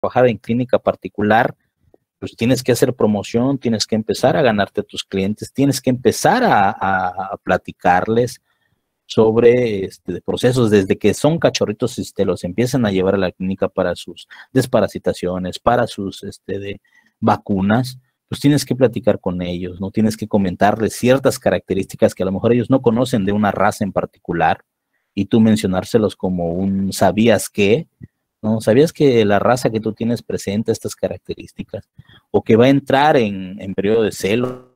trabajar en clínica particular, pues tienes que hacer promoción, tienes que empezar a ganarte a tus clientes, tienes que empezar a platicarles sobre procesos desde que son cachorritos y te los empiezan a llevar a la clínica para sus desparasitaciones, para sus vacunas, pues tienes que platicar con ellos, ¿no? Tienes que comentarles ciertas características que a lo mejor ellos no conocen de una raza en particular y tú mencionárselos como un ¿sabías qué? ¿No? ¿Sabías que la raza que tú tienes presenta estas características? O que va a entrar en periodo de celo,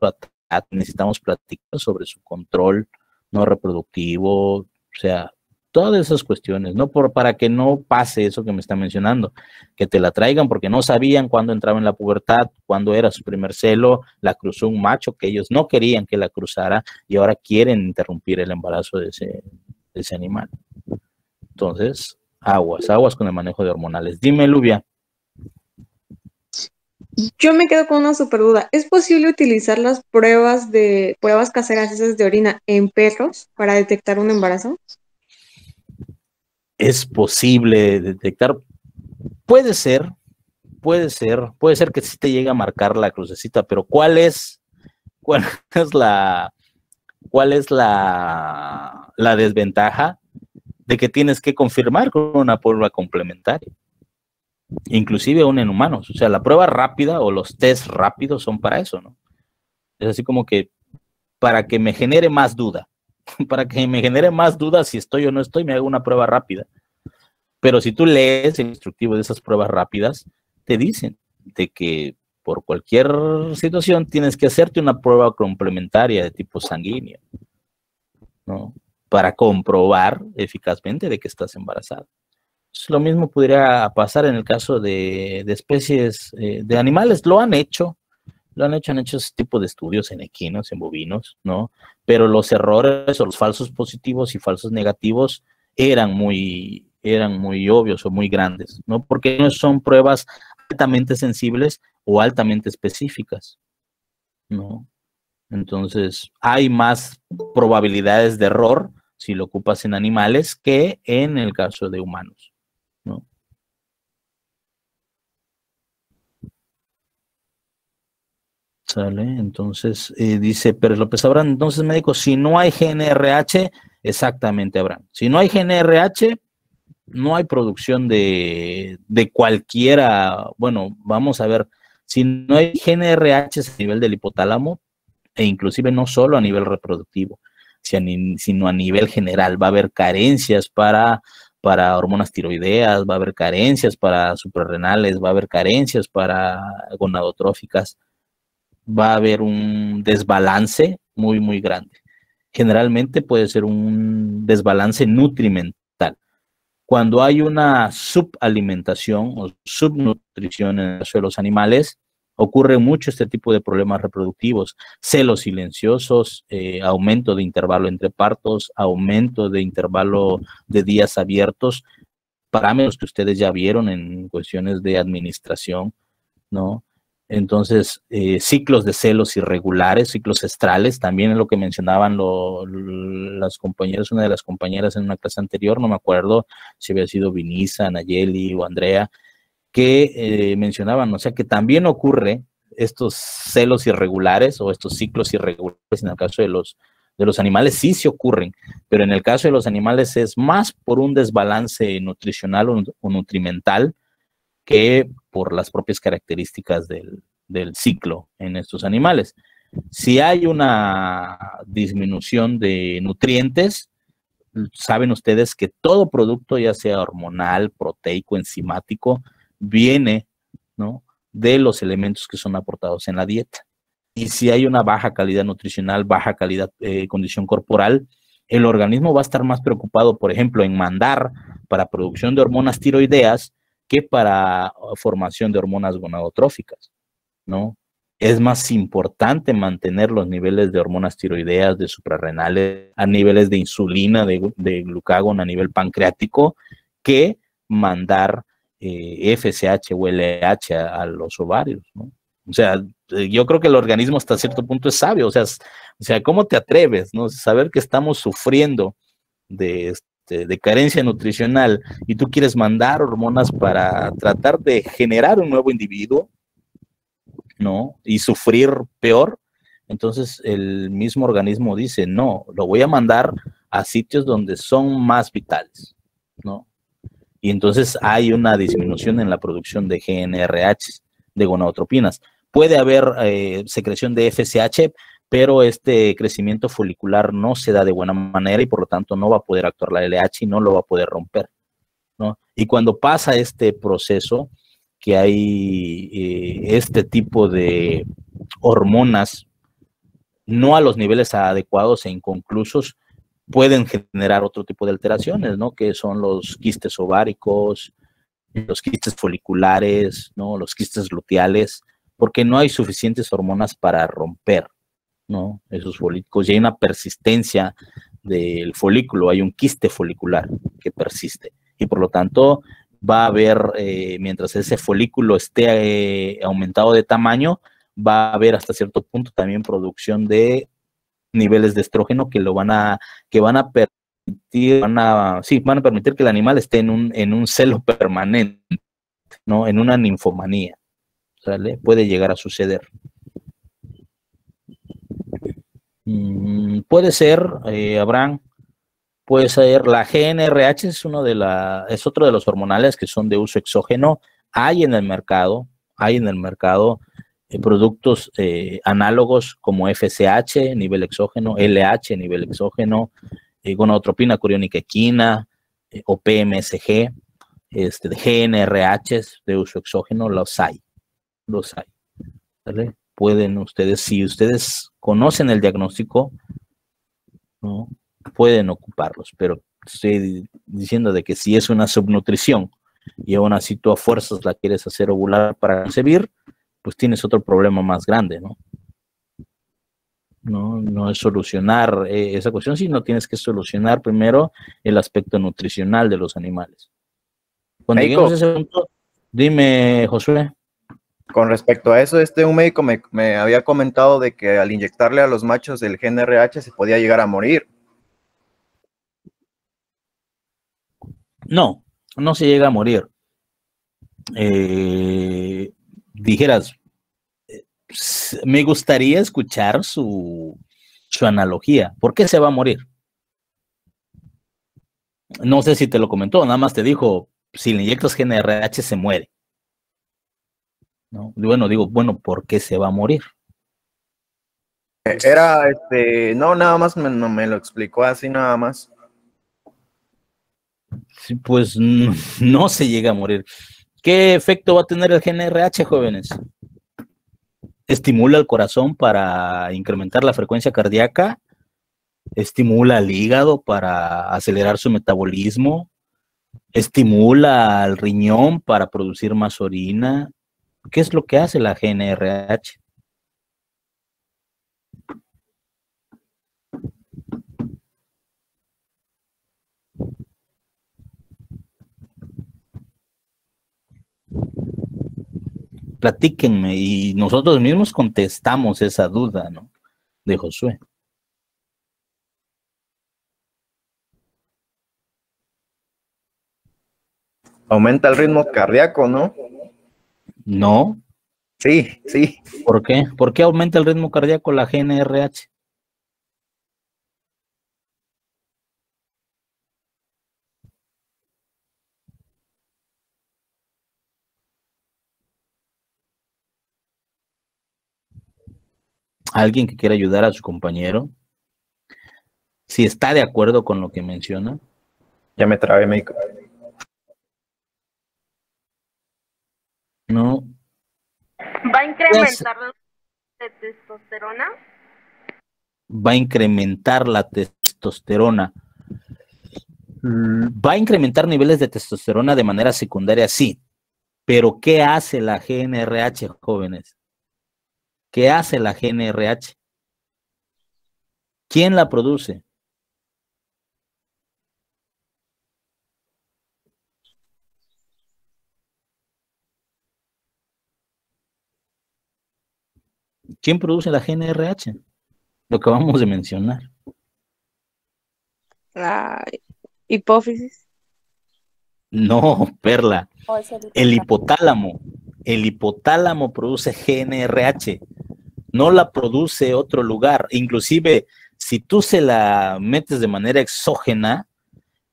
necesitamos platicar sobre su control no reproductivo, o sea, todas esas cuestiones, ¿no? Para que no pase eso que me está mencionando, que te la traigan porque no sabían cuándo entraba en la pubertad, cuándo era su primer celo, la cruzó un macho que ellos no querían que la cruzara y ahora quieren interrumpir el embarazo de ese animal. Entonces, aguas con el manejo de hormonales. Dime, Luvia. Yo me quedo con una super duda. ¿Es posible utilizar las pruebas caseras esas de orina en perros para detectar un embarazo? Es posible detectar, puede ser que sí te llegue a marcar la crucecita, pero ¿cuál es la desventaja de que tienes que confirmar con una prueba complementaria? Inclusive aún en humanos, o sea, la prueba rápida o los test rápidos son para eso, ¿no? Es así como que para que me genere más duda, si estoy o no estoy, me hago una prueba rápida. Pero si tú lees el instructivo de esas pruebas rápidas, te dicen de que por cualquier situación tienes que hacerte una prueba complementaria de tipo sanguíneo, ¿no? Para comprobar eficazmente de que estás embarazada. Lo mismo podría pasar en el caso de especies de animales. Han hecho ese tipo de estudios en equinos, en bovinos, ¿no? Pero los errores o los falsos positivos y falsos negativos eran muy obvios o muy grandes, ¿no? Porque no son pruebas altamente sensibles o altamente específicas, ¿no? Entonces, hay más probabilidades de error si lo ocupas en animales que en el caso de humanos, ¿no? Sale, entonces dice Pérez López Abraham, entonces médico, si no hay GNRH, exactamente, Abraham, si no hay GNRH, no hay producción de cualquiera, bueno, vamos a ver, si no hay GNRH a nivel del hipotálamo, e inclusive no solo a nivel reproductivo, sino a nivel general, va a haber carencias para hormonas tiroideas, va a haber carencias para suprarrenales, va a haber carencias para gonadotróficas, va a haber un desbalance muy, muy grande. Generalmente puede ser un desbalance nutrimental. Cuando hay una subalimentación o subnutrición en el caso de los animales, ocurre mucho este tipo de problemas reproductivos, celos silenciosos, aumento de intervalo entre partos, aumento de intervalo de días abiertos, parámetros que ustedes ya vieron en cuestiones de administración, ¿no? Entonces, ciclos de celos irregulares, ciclos estrales, también es lo que mencionaban las compañeras, una de las compañeras en una clase anterior, no me acuerdo si había sido Vinisa, Nayeli o Andrea, que mencionaban, o sea, que también ocurre estos celos irregulares o estos ciclos irregulares en el caso de los animales, sí se ocurren, pero en el caso de los animales es más por un desbalance nutricional o nutrimental que por las propias características del ciclo en estos animales. Si hay una disminución de nutrientes, saben ustedes que todo producto, ya sea hormonal, proteico, enzimático, viene, ¿no?, de los elementos que son aportados en la dieta. Y si hay una baja calidad nutricional, baja calidad condición corporal, el organismo va a estar más preocupado, por ejemplo, en mandar para producción de hormonas tiroideas que para formación de hormonas gonadotróficas, ¿no? Es más importante mantener los niveles de hormonas tiroideas, de suprarrenales, a niveles de insulina, de glucagón a nivel pancreático, que mandar FSH o LH a los ovarios, ¿no? O sea, yo creo que el organismo hasta cierto punto es sabio, o sea, ¿cómo te atreves, no? Saber que estamos sufriendo de de carencia nutricional y tú quieres mandar hormonas para tratar de generar un nuevo individuo, ¿no? Y sufrir peor, entonces el mismo organismo dice, no, lo voy a mandar a sitios donde son más vitales, ¿no? Y entonces hay una disminución en la producción de GnRH, de gonadotropinas. Puede haber secreción de FSH, pero este crecimiento folicular no se da de buena manera y por lo tanto no va a poder actuar la LH y no lo va a poder romper, ¿no? Y cuando pasa este proceso, que hay este tipo de hormonas no a los niveles adecuados e inconclusos, pueden generar otro tipo de alteraciones, ¿no? Que son los quistes ováricos, los quistes foliculares, ¿no? Los quistes luteales, porque no hay suficientes hormonas para romper, ¿no? Esos folículos. Y hay una persistencia del folículo, hay un quiste folicular que persiste. Y por lo tanto, va a haber, mientras ese folículo esté aumentado de tamaño, va a haber hasta cierto punto también producción de niveles de estrógeno que van a permitir, van a permitir que el animal esté en un celo permanente, ¿no? En una ninfomanía, ¿sale? Puede llegar a suceder. Puede ser, Abraham, puede ser, la GnRH es otro de los hormonales que son de uso exógeno. Hay en el mercado productos análogos como FSH, nivel exógeno, LH, nivel exógeno, gonadotropina coriónica equina, o PMSG, de GnRH de uso exógeno, los hay, ¿vale? Pueden ustedes, si ustedes conocen el diagnóstico, ¿no? Pueden ocuparlos, pero estoy diciendo de que si es una subnutrición y aún así tú a fuerzas la quieres hacer ovular para concebir, pues tienes otro problema más grande, ¿no? No es solucionar esa cuestión, sino tienes que solucionar primero el aspecto nutricional de los animales. Cuando lleguemos a ese punto, dime, Josué. Con respecto a eso, un médico me había comentado de que al inyectarle a los machos el GnRH se podía llegar a morir. No se llega a morir. Dijeras, me gustaría escuchar su analogía. ¿Por qué se va a morir? No sé si te lo comentó, nada más te dijo, si le inyectas GnRH se muere. ¿No? Bueno, ¿por qué se va a morir? Era, no, nada más no me lo explicó así, nada más. Sí, pues no se llega a morir. ¿Qué efecto va a tener el GnRH, jóvenes? Estimula el corazón para incrementar la frecuencia cardíaca, estimula el hígado para acelerar su metabolismo, estimula al riñón para producir más orina. ¿Qué es lo que hace la GnRH? Platíquenme y nosotros mismos contestamos esa duda, ¿no? De Josué. Aumenta el ritmo cardíaco, ¿no? No. Sí. ¿Por qué? ¿Por qué aumenta el ritmo cardíaco la GnRH? ¿Alguien que quiera ayudar a su compañero? Si está de acuerdo con lo que menciona. Ya me trabé, médico. No. ¿Va a incrementar la testosterona? Va a incrementar la testosterona. Va a incrementar niveles de testosterona de manera secundaria, sí. Pero ¿qué hace la GnRH, jóvenes? ¿Qué hace la GnRH? ¿Quién la produce? ¿Quién produce la GnRH? Lo acabamos de mencionar. hipófisis. No, Perla. O es El hipotálamo produce GNRH, no la produce otro lugar. Inclusive, si tú se la metes de manera exógena,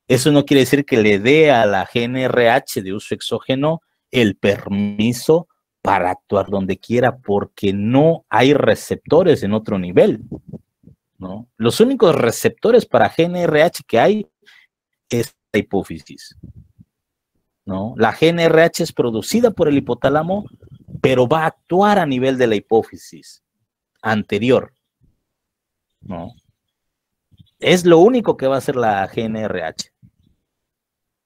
eso no quiere decir que le dé a la GNRH de uso exógeno el permiso para actuar donde quiera, porque no hay receptores en otro nivel, ¿no? Los únicos receptores para GNRH que hay es la hipófisis, ¿no? La GNRH es producida por el hipotálamo, pero va a actuar a nivel de la hipófisis anterior, ¿no? Es lo único que va a hacer la GNRH.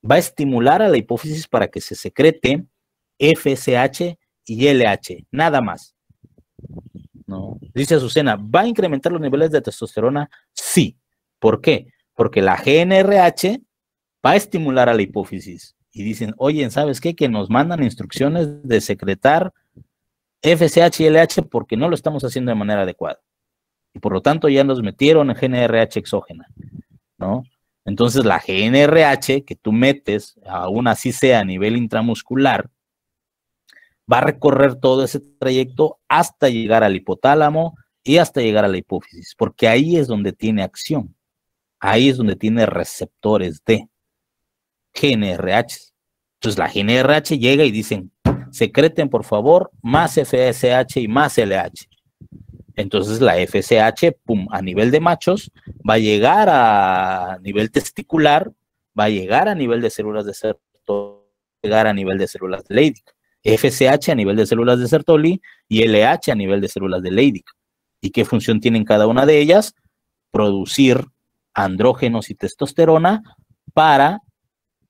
Va a estimular a la hipófisis para que se secrete FSH y LH, nada más, ¿no? Dice Azucena, ¿va a incrementar los niveles de testosterona? Sí. ¿Por qué? Porque la GNRH va a estimular a la hipófisis. Y dicen, oye, ¿sabes qué? Que nos mandan instrucciones de secretar FSH y LH porque no lo estamos haciendo de manera adecuada. Y por lo tanto ya nos metieron en GNRH exógena, ¿no? Entonces la GNRH que tú metes, aún así sea a nivel intramuscular, va a recorrer todo ese trayecto hasta llegar al hipotálamo y hasta llegar a la hipófisis, porque ahí es donde tiene acción. Ahí es donde tiene receptores de GNRH. Entonces la GNRH llega y dicen, secreten por favor más FSH y más LH. Entonces la FSH, pum, a nivel de machos, va a llegar a nivel testicular, va a llegar a nivel de células de Sertoli, llegar a nivel de células de Leydig. FSH a nivel de células de Sertoli y LH a nivel de células de Leydig. ¿Y qué función tienen cada una de ellas? Producir andrógenos y testosterona para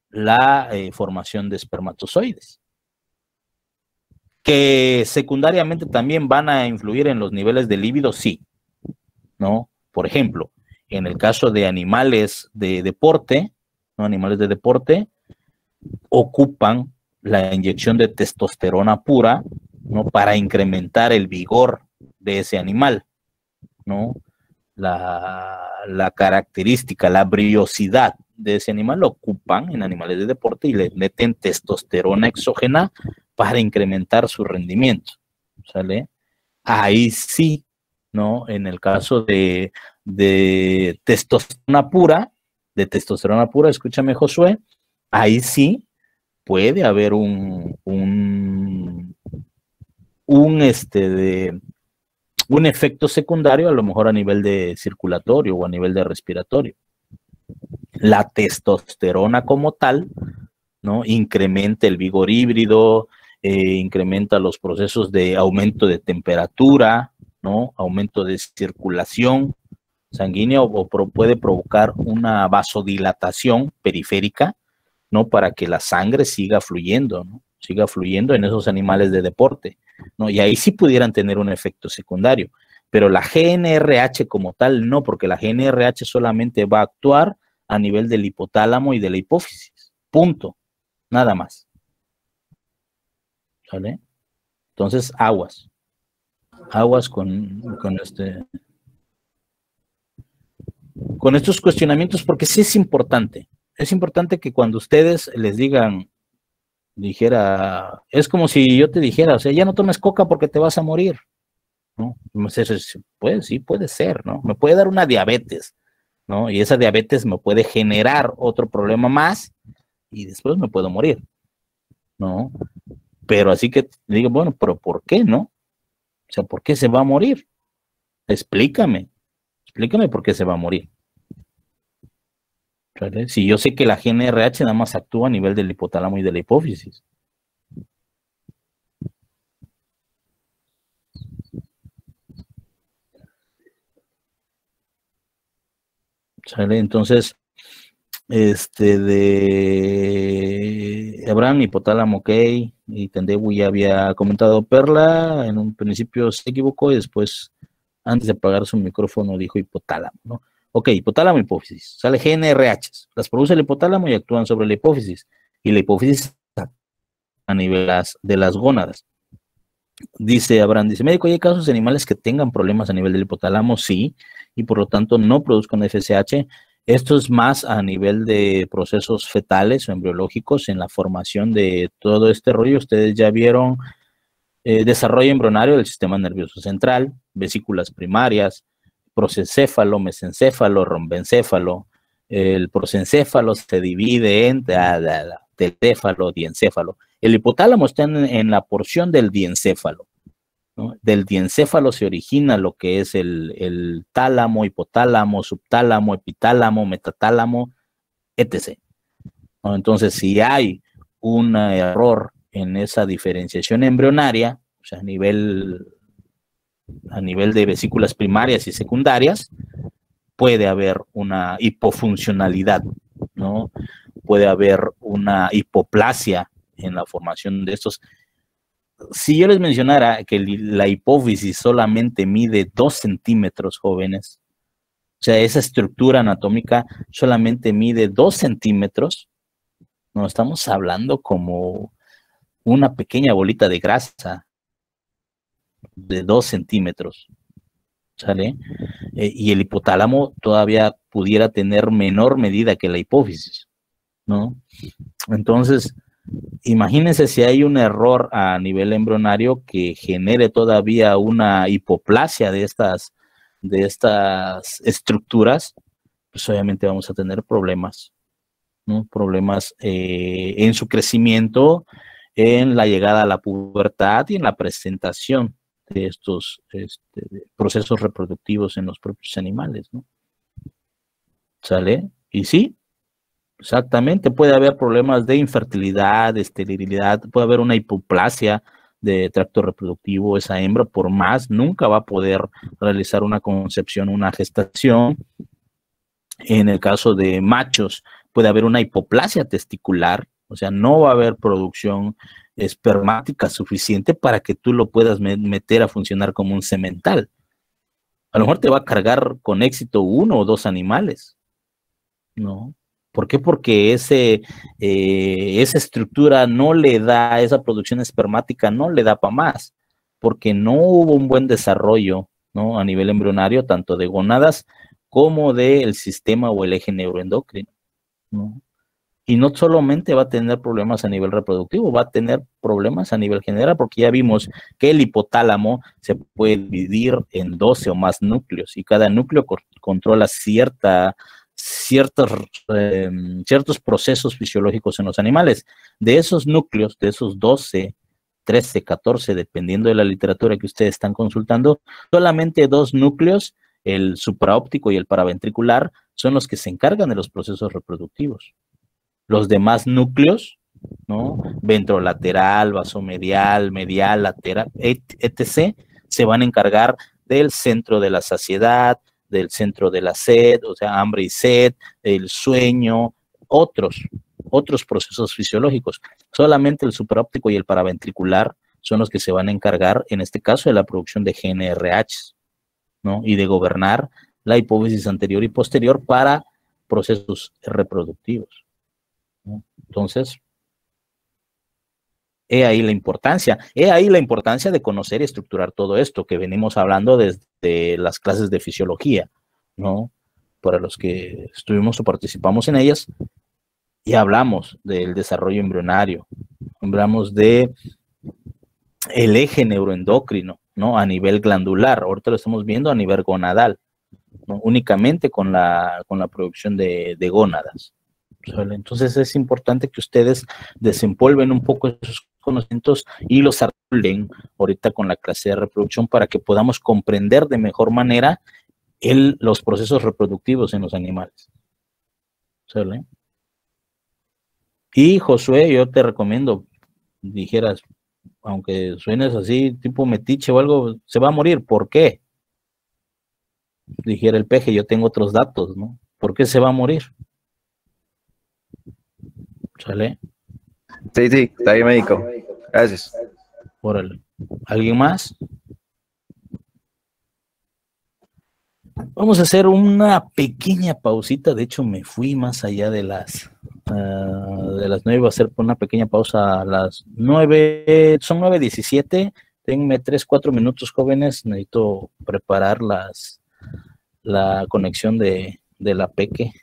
la formación de espermatozoides, que secundariamente también van a influir en los niveles de líbido, sí, ¿no? Por ejemplo, en el caso de animales de deporte, ¿no? Animales de deporte ocupan la inyección de testosterona pura, ¿no? Para incrementar el vigor de ese animal, ¿no? La característica, la briosidad de ese animal lo ocupan en animales de deporte y le meten testosterona exógena para incrementar su rendimiento, ¿sale? Ahí sí, ¿no? En el caso de testosterona pura, escúchame, Josué, ahí sí puede haber un efecto secundario, a lo mejor a nivel de circulatorio o a nivel de respiratorio. La testosterona como tal, ¿no? Incrementa el vigor híbrido, incrementa los procesos de aumento de temperatura, ¿no? Aumento de circulación sanguínea o puede provocar una vasodilatación periférica, ¿no? Para que la sangre siga fluyendo, ¿no? Siga fluyendo en esos animales de deporte, ¿no? Y ahí sí pudieran tener un efecto secundario, pero la GNRH como tal no, porque la GNRH solamente va a actuar a nivel del hipotálamo y de la hipófisis, punto, nada más, ¿vale? Entonces, aguas con estos cuestionamientos, porque sí es importante que cuando ustedes les dijera, es como si yo te dijera, o sea, ya no tomes coca porque te vas a morir, ¿no? Pues sí, puede ser, ¿no? Me puede dar una diabetes, ¿no? Y esa diabetes me puede generar otro problema más y después me puedo morir, ¿no? Pero así que digo, bueno, pero ¿por qué, no? O sea, ¿por qué se va a morir? Explícame por qué se va a morir. ¿Vale? Si yo sé que la GNRH nada más actúa a nivel del hipotálamo y de la hipófisis. ¿Sale? Entonces, de Abraham, hipotálamo, ok, y Tendebu ya había comentado Perla, en un principio se equivocó y después, antes de apagar su micrófono, dijo hipotálamo, ¿no? Ok, hipotálamo, hipófisis, sale GNRH, las produce el hipotálamo y actúan sobre la hipófisis, y la hipófisis a nivel de las gónadas. Dice Abraham, dice, médico, ¿hay casos de animales que tengan problemas a nivel del hipotálamo? Sí, y por lo tanto no produzcan FSH. Esto es más a nivel de procesos fetales o embriológicos en la formación de todo este rollo. Ustedes ya vieron desarrollo embrionario del sistema nervioso central, vesículas primarias, prosencéfalo, mesencéfalo, rombencéfalo. El prosencéfalo se divide en teléfalo, diencéfalo. El hipotálamo está en la porción del diencéfalo, ¿no? Del diencéfalo se origina lo que es el tálamo, hipotálamo, subtálamo, epitálamo, metatálamo, etc., ¿no? Entonces, si hay un error en esa diferenciación embrionaria, o sea, a nivel de vesículas primarias y secundarias, puede haber una hipofuncionalidad, ¿no? Puede haber una hipoplasia en la formación de estos. Si yo les mencionara que la hipófisis solamente mide 2 centímetros, jóvenes, o sea, esa estructura anatómica solamente mide 2 centímetros, no estamos hablando como una pequeña bolita de grasa de 2 centímetros, ¿sale? Y el hipotálamo todavía pudiera tener menor medida que la hipófisis, ¿no? Entonces, imagínense si hay un error a nivel embrionario que genere todavía una hipoplasia de estas estructuras, pues obviamente vamos a tener problemas, ¿no? Problemas en su crecimiento, en la llegada a la pubertad y en la presentación de estos procesos reproductivos en los propios animales, ¿no? ¿Sale? Y sí, exactamente, puede haber problemas de infertilidad, de esterilidad, puede haber una hipoplasia de tracto reproductivo. Esa hembra, por más, nunca va a poder realizar una concepción, una gestación. En el caso de machos, puede haber una hipoplasia testicular, o sea, no va a haber producción espermática suficiente para que tú lo puedas meter a funcionar como un semental. A lo mejor te va a cargar con éxito 1 o 2 animales, ¿no? ¿Por qué? Porque esa estructura no le da, esa producción espermática no le da para más, porque no hubo un buen desarrollo, ¿no? A nivel embrionario, tanto de gónadas como del sistema o el eje neuroendocrino, ¿no? Y no solamente va a tener problemas a nivel reproductivo, va a tener problemas a nivel general, porque ya vimos que el hipotálamo se puede dividir en 12 o más núcleos, y cada núcleo controla ciertos procesos fisiológicos en los animales. De esos núcleos, de esos 12, 13, 14, dependiendo de la literatura que ustedes están consultando, solamente 2 núcleos, el supraóptico y el paraventricular, son los que se encargan de los procesos reproductivos. Los demás núcleos, ¿no? Ventrolateral, vasomedial, medial, lateral, etc., se van a encargar del centro de la saciedad, del centro de la sed, o sea, hambre y sed, el sueño, otros procesos fisiológicos. Solamente el supraóptico y el paraventricular son los que se van a encargar, en este caso, de la producción de GNRH, ¿no? Y de gobernar la hipófisis anterior y posterior para procesos reproductivos, ¿no? Entonces, he ahí la importancia de conocer y estructurar todo esto que venimos hablando desde las clases de fisiología, ¿no? Para los que estuvimos o participamos en ellas, y hablamos del desarrollo embrionario, hablamos de el eje neuroendocrino, ¿no? A nivel glandular, ahorita lo estamos viendo a nivel gonadal, ¿no? Únicamente con la producción de gónadas. Entonces es importante que ustedes desempolven un poco esos conocimientos y los articulen ahorita con la clase de reproducción para que podamos comprender de mejor manera los procesos reproductivos en los animales. ¿Sale? Y Josué, yo te recomiendo, dijeras, aunque suenes así, tipo metiche o algo, se va a morir. ¿Por qué? Dijera el peje, yo tengo otros datos, ¿no? ¿Por qué se va a morir? ¿Sale? Sí, está bien, médico. Gracias. Órale. ¿Alguien más? Vamos a hacer una pequeña pausita. De hecho, me fui más allá de las 9. Va a ser una pequeña pausa a las 9. Son 9:17. Denme 3-4 minutos, jóvenes. Necesito preparar la conexión de la peque.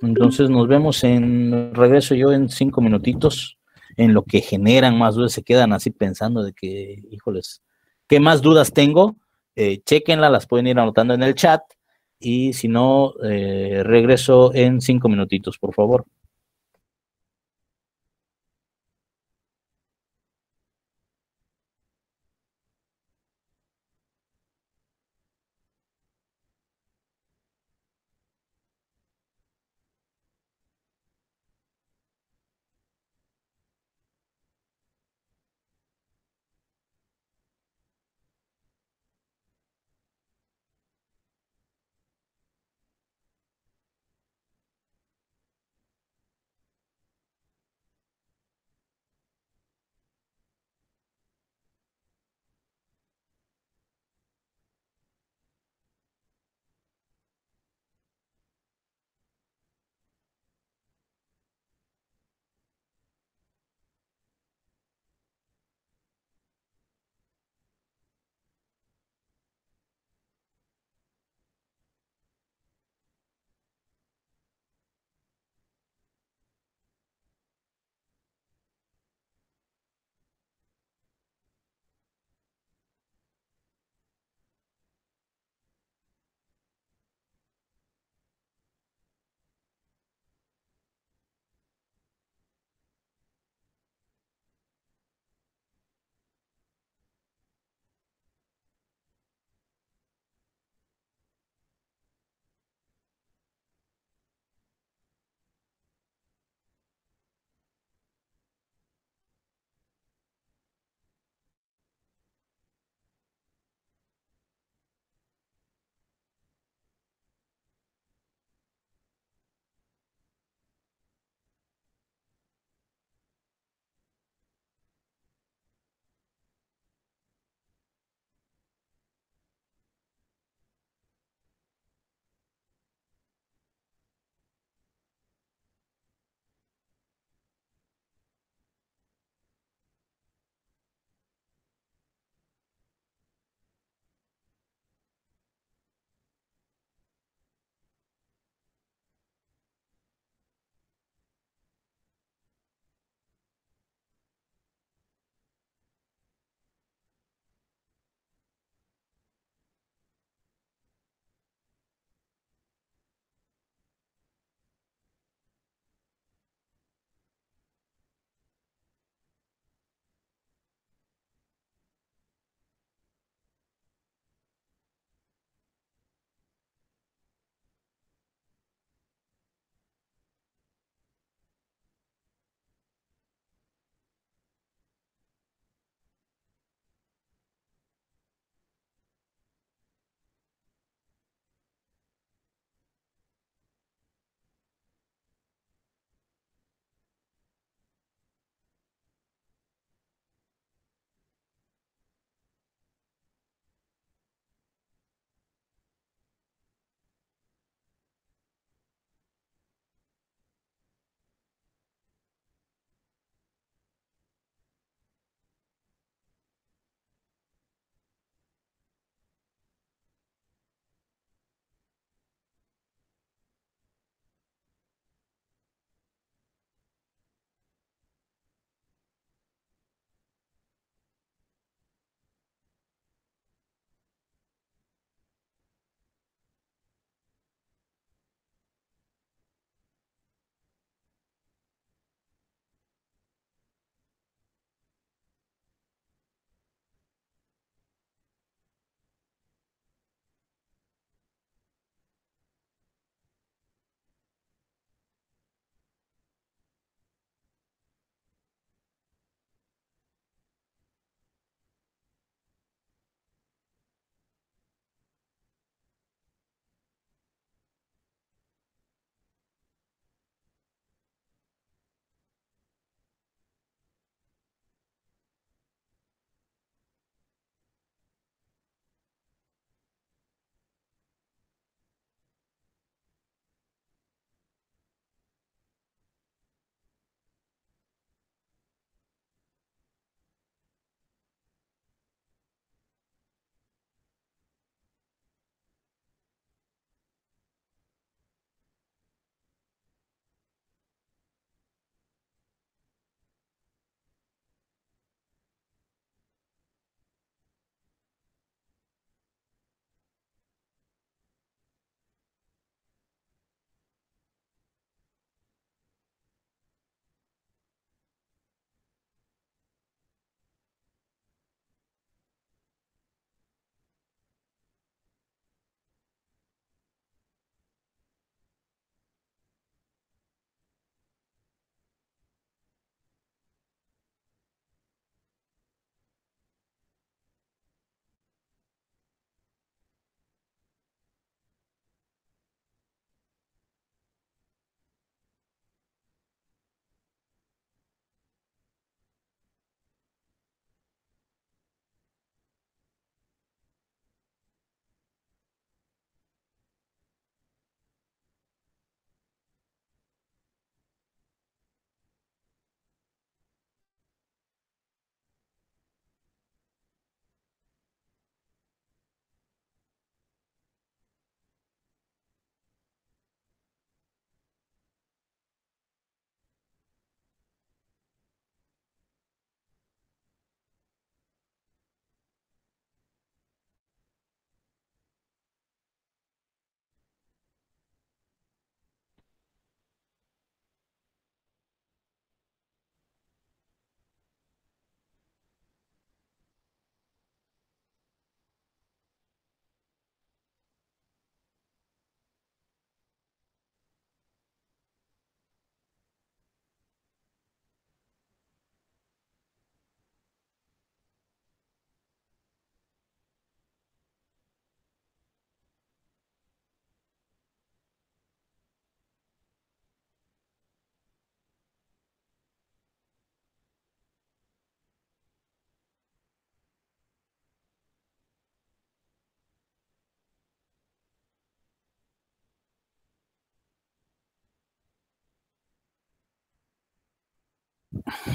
Entonces nos vemos regreso yo en 5 minutitos, en lo que generan más dudas, se quedan así pensando de que, híjoles, ¿qué más dudas tengo? Chéquenla, las pueden ir anotando en el chat, y si no, regreso en 5 minutitos, por favor.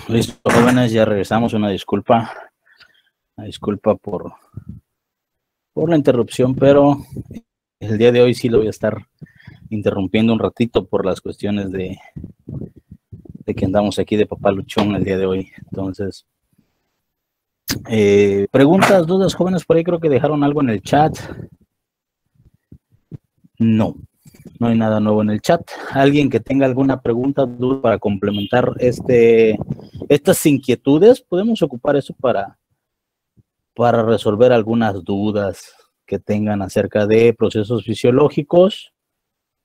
Listo, jóvenes, ya regresamos. Una disculpa por la interrupción, pero el día de hoy sí lo voy a estar interrumpiendo un ratito por las cuestiones de que andamos aquí de papá luchón el día de hoy. Entonces, preguntas, dudas, jóvenes, por ahí creo que dejaron algo en el chat. No hay nada nuevo en el chat. Alguien que tenga alguna pregunta, duda para complementar estas inquietudes, podemos ocupar eso para resolver algunas dudas que tengan acerca de procesos fisiológicos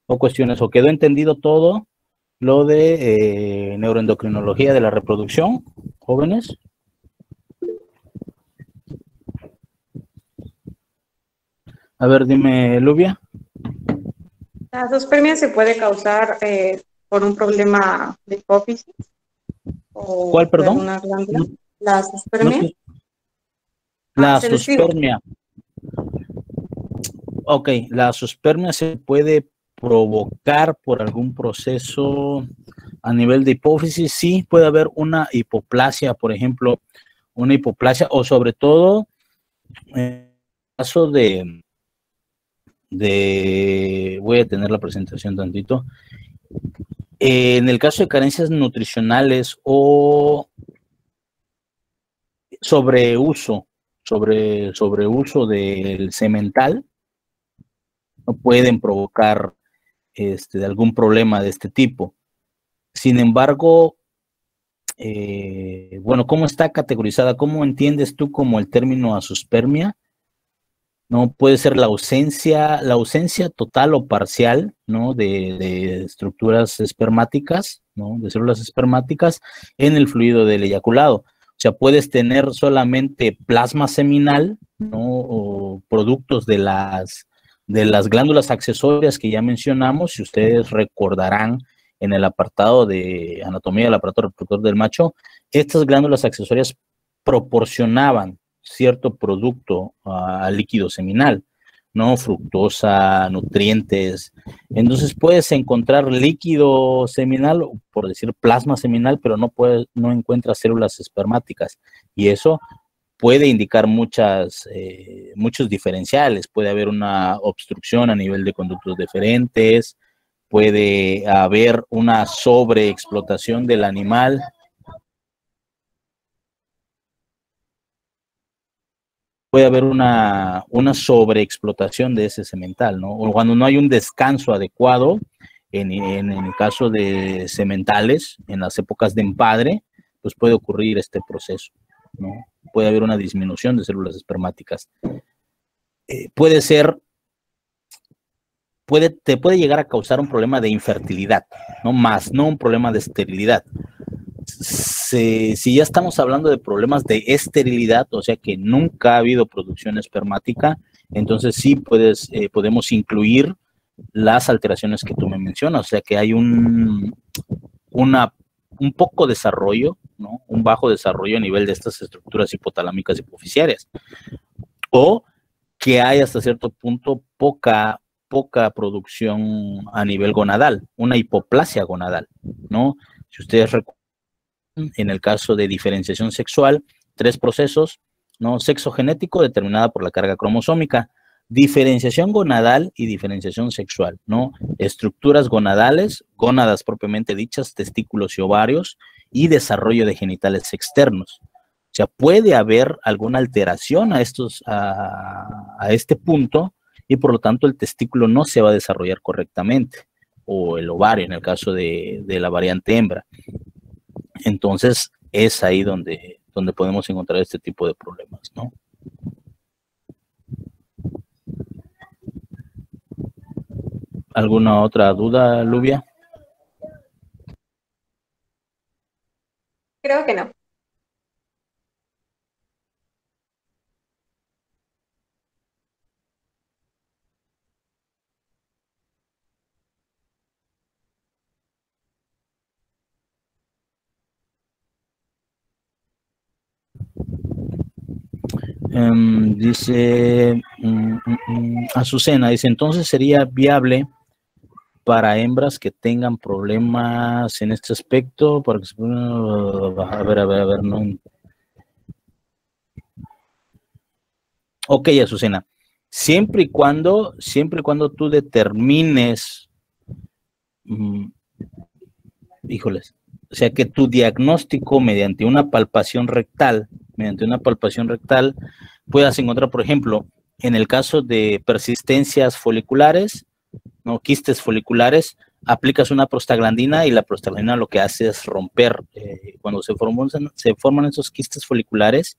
o cuestiones, o quedó entendido todo lo de neuroendocrinología de la reproducción, jóvenes. A ver, dime, Lubia. La azoospermia se puede causar por un problema de hipófisis. ¿Cuál, perdón? La azoospermia. La azoospermia. Ok, la azoospermia se puede provocar por algún proceso a nivel de hipófisis. Sí, puede haber una hipoplasia, por ejemplo, una hipoplasia, o sobre todo en el caso voy a tener la presentación tantito, en el caso de carencias nutricionales o sobreuso del semental, no pueden provocar de algún problema de este tipo. Sin embargo, bueno, ¿cómo está categorizada? ¿Cómo entiendes tú como el término azoospermia? No puede ser la ausencia total o parcial, ¿no? de estructuras espermáticas, ¿no? De células espermáticas en el fluido del eyaculado. O sea, puedes tener solamente plasma seminal, ¿no? O productos de las glándulas accesorias que ya mencionamos. Si ustedes recordarán en el apartado de anatomía del aparato reproductor del macho, estas glándulas accesorias proporcionaban cierto producto al líquido seminal, ¿no? Fructosa, nutrientes. Entonces puedes encontrar líquido seminal, por decir plasma seminal, pero no encuentras células espermáticas. Y eso puede indicar muchos diferenciales. Puede haber una obstrucción a nivel de conductos deferentes, puede haber una sobreexplotación del animal. Puede haber una sobreexplotación de ese semental, ¿no? O cuando no hay un descanso adecuado, en el caso de sementales, en las épocas de empadre, pues puede ocurrir este proceso, ¿no? Puede haber una disminución de células espermáticas. Te puede llegar a causar un problema de infertilidad, no un problema de esterilidad. Si ya estamos hablando de problemas de esterilidad, o sea que nunca ha habido producción espermática, entonces sí podemos incluir las alteraciones que tú me mencionas, o sea que hay un poco desarrollo, ¿no? Un bajo desarrollo a nivel de estas estructuras hipotalámicas hipofisiarias, o que hay hasta cierto punto poca producción a nivel gonadal, una hipoplasia gonadal, ¿no? Si ustedes recuerdan, en el caso de diferenciación sexual, 3 procesos, ¿no? Sexo genético determinada por la carga cromosómica, diferenciación gonadal y diferenciación sexual, ¿no? Estructuras gonadales, gónadas propiamente dichas, testículos y ovarios, y desarrollo de genitales externos. O sea, puede haber alguna alteración a este punto, y por lo tanto el testículo no se va a desarrollar correctamente, o el ovario en el caso de la variante hembra. Entonces es ahí donde podemos encontrar este tipo de problemas, ¿no? ¿Alguna otra duda, Lubia? Creo que no. Dice Azucena, dice, entonces sería viable para hembras que tengan problemas en este aspecto, para que a ver, no. Ok, Azucena, siempre y cuando tú determines, híjoles, o sea, que tu diagnóstico mediante una palpación rectal, puedas encontrar, por ejemplo, en el caso de persistencias foliculares, ¿no? Quistes foliculares, aplicas una prostaglandina y la prostaglandina lo que hace es romper, cuando se forman esos quistes foliculares,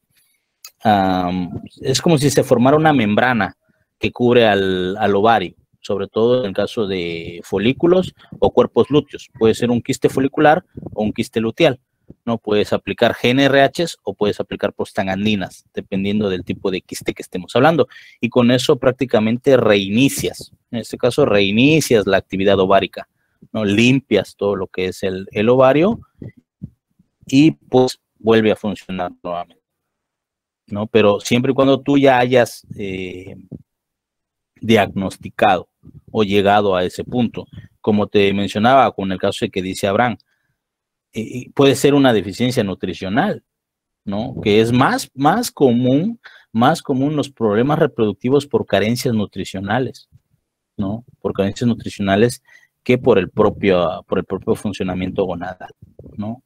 es como si se formara una membrana que cubre al ovario, sobre todo en el caso de folículos o cuerpos lúteos. Puede ser un quiste folicular o un quiste luteal. No puedes aplicar GnRHs o puedes aplicar prostaglandinas, dependiendo del tipo de quiste que estemos hablando. Y con eso prácticamente reinicias, en este caso reinicias la actividad ovárica, ¿no? Limpias todo lo que es el ovario y pues vuelve a funcionar nuevamente, ¿no? Pero siempre y cuando tú ya hayas diagnosticado o llegado a ese punto, como te mencionaba con el caso de que dice Abraham, puede ser una deficiencia nutricional, ¿no? Que es más común los problemas reproductivos por carencias nutricionales, ¿no? Por carencias nutricionales que por el propio funcionamiento gonadal, ¿no?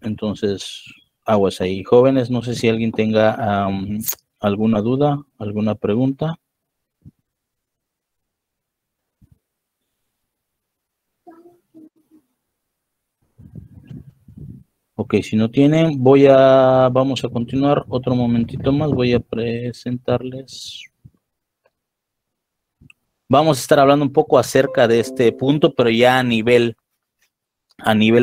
Entonces, aguas ahí. Jóvenes, no sé si alguien tenga alguna duda, alguna pregunta. Ok, si no tienen, vamos a continuar otro momentito más, voy a presentarles. Vamos a estar hablando un poco acerca de este punto, pero ya a nivel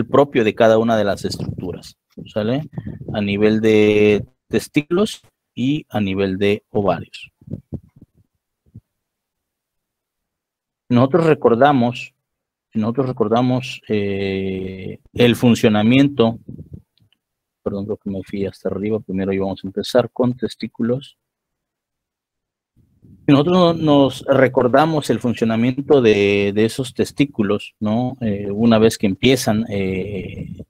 propio de cada una de las estructuras, ¿sale? A nivel de testículos y a nivel de ovarios. Nosotros recordamos el funcionamiento, perdón, creo que me fui hasta arriba, primero íbamos a empezar con testículos. Nosotros nos recordamos el funcionamiento de esos testículos, ¿no? Una vez que empiezan el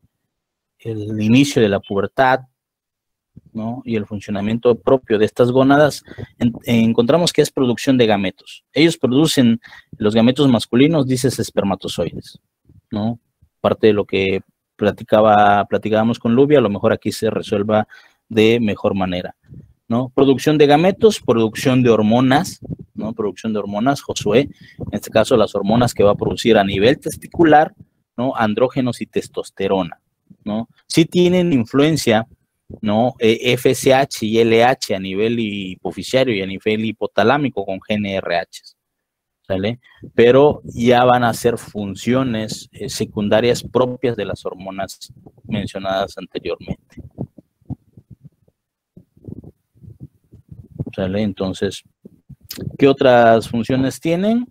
inicio de la pubertad, ¿no? Y el funcionamiento propio de estas gónadas, encontramos que es producción de gametos. Ellos producen los gametos masculinos, dices espermatozoides, ¿no? Parte de lo que platicábamos con Lubia, a lo mejor aquí se resuelva de mejor manera, ¿no? Producción de gametos, producción de hormonas, ¿no? Producción de hormonas, Josué, en este caso las hormonas que va a producir a nivel testicular, ¿no? Andrógenos y testosterona, ¿no? Sí tienen influencia, ¿no? FSH y LH a nivel hipoficiario y a nivel hipotalámico con GnRH, ¿sale? Pero ya van a ser funciones secundarias propias de las hormonas mencionadas anteriormente, ¿sale? Entonces, ¿qué otras funciones tienen?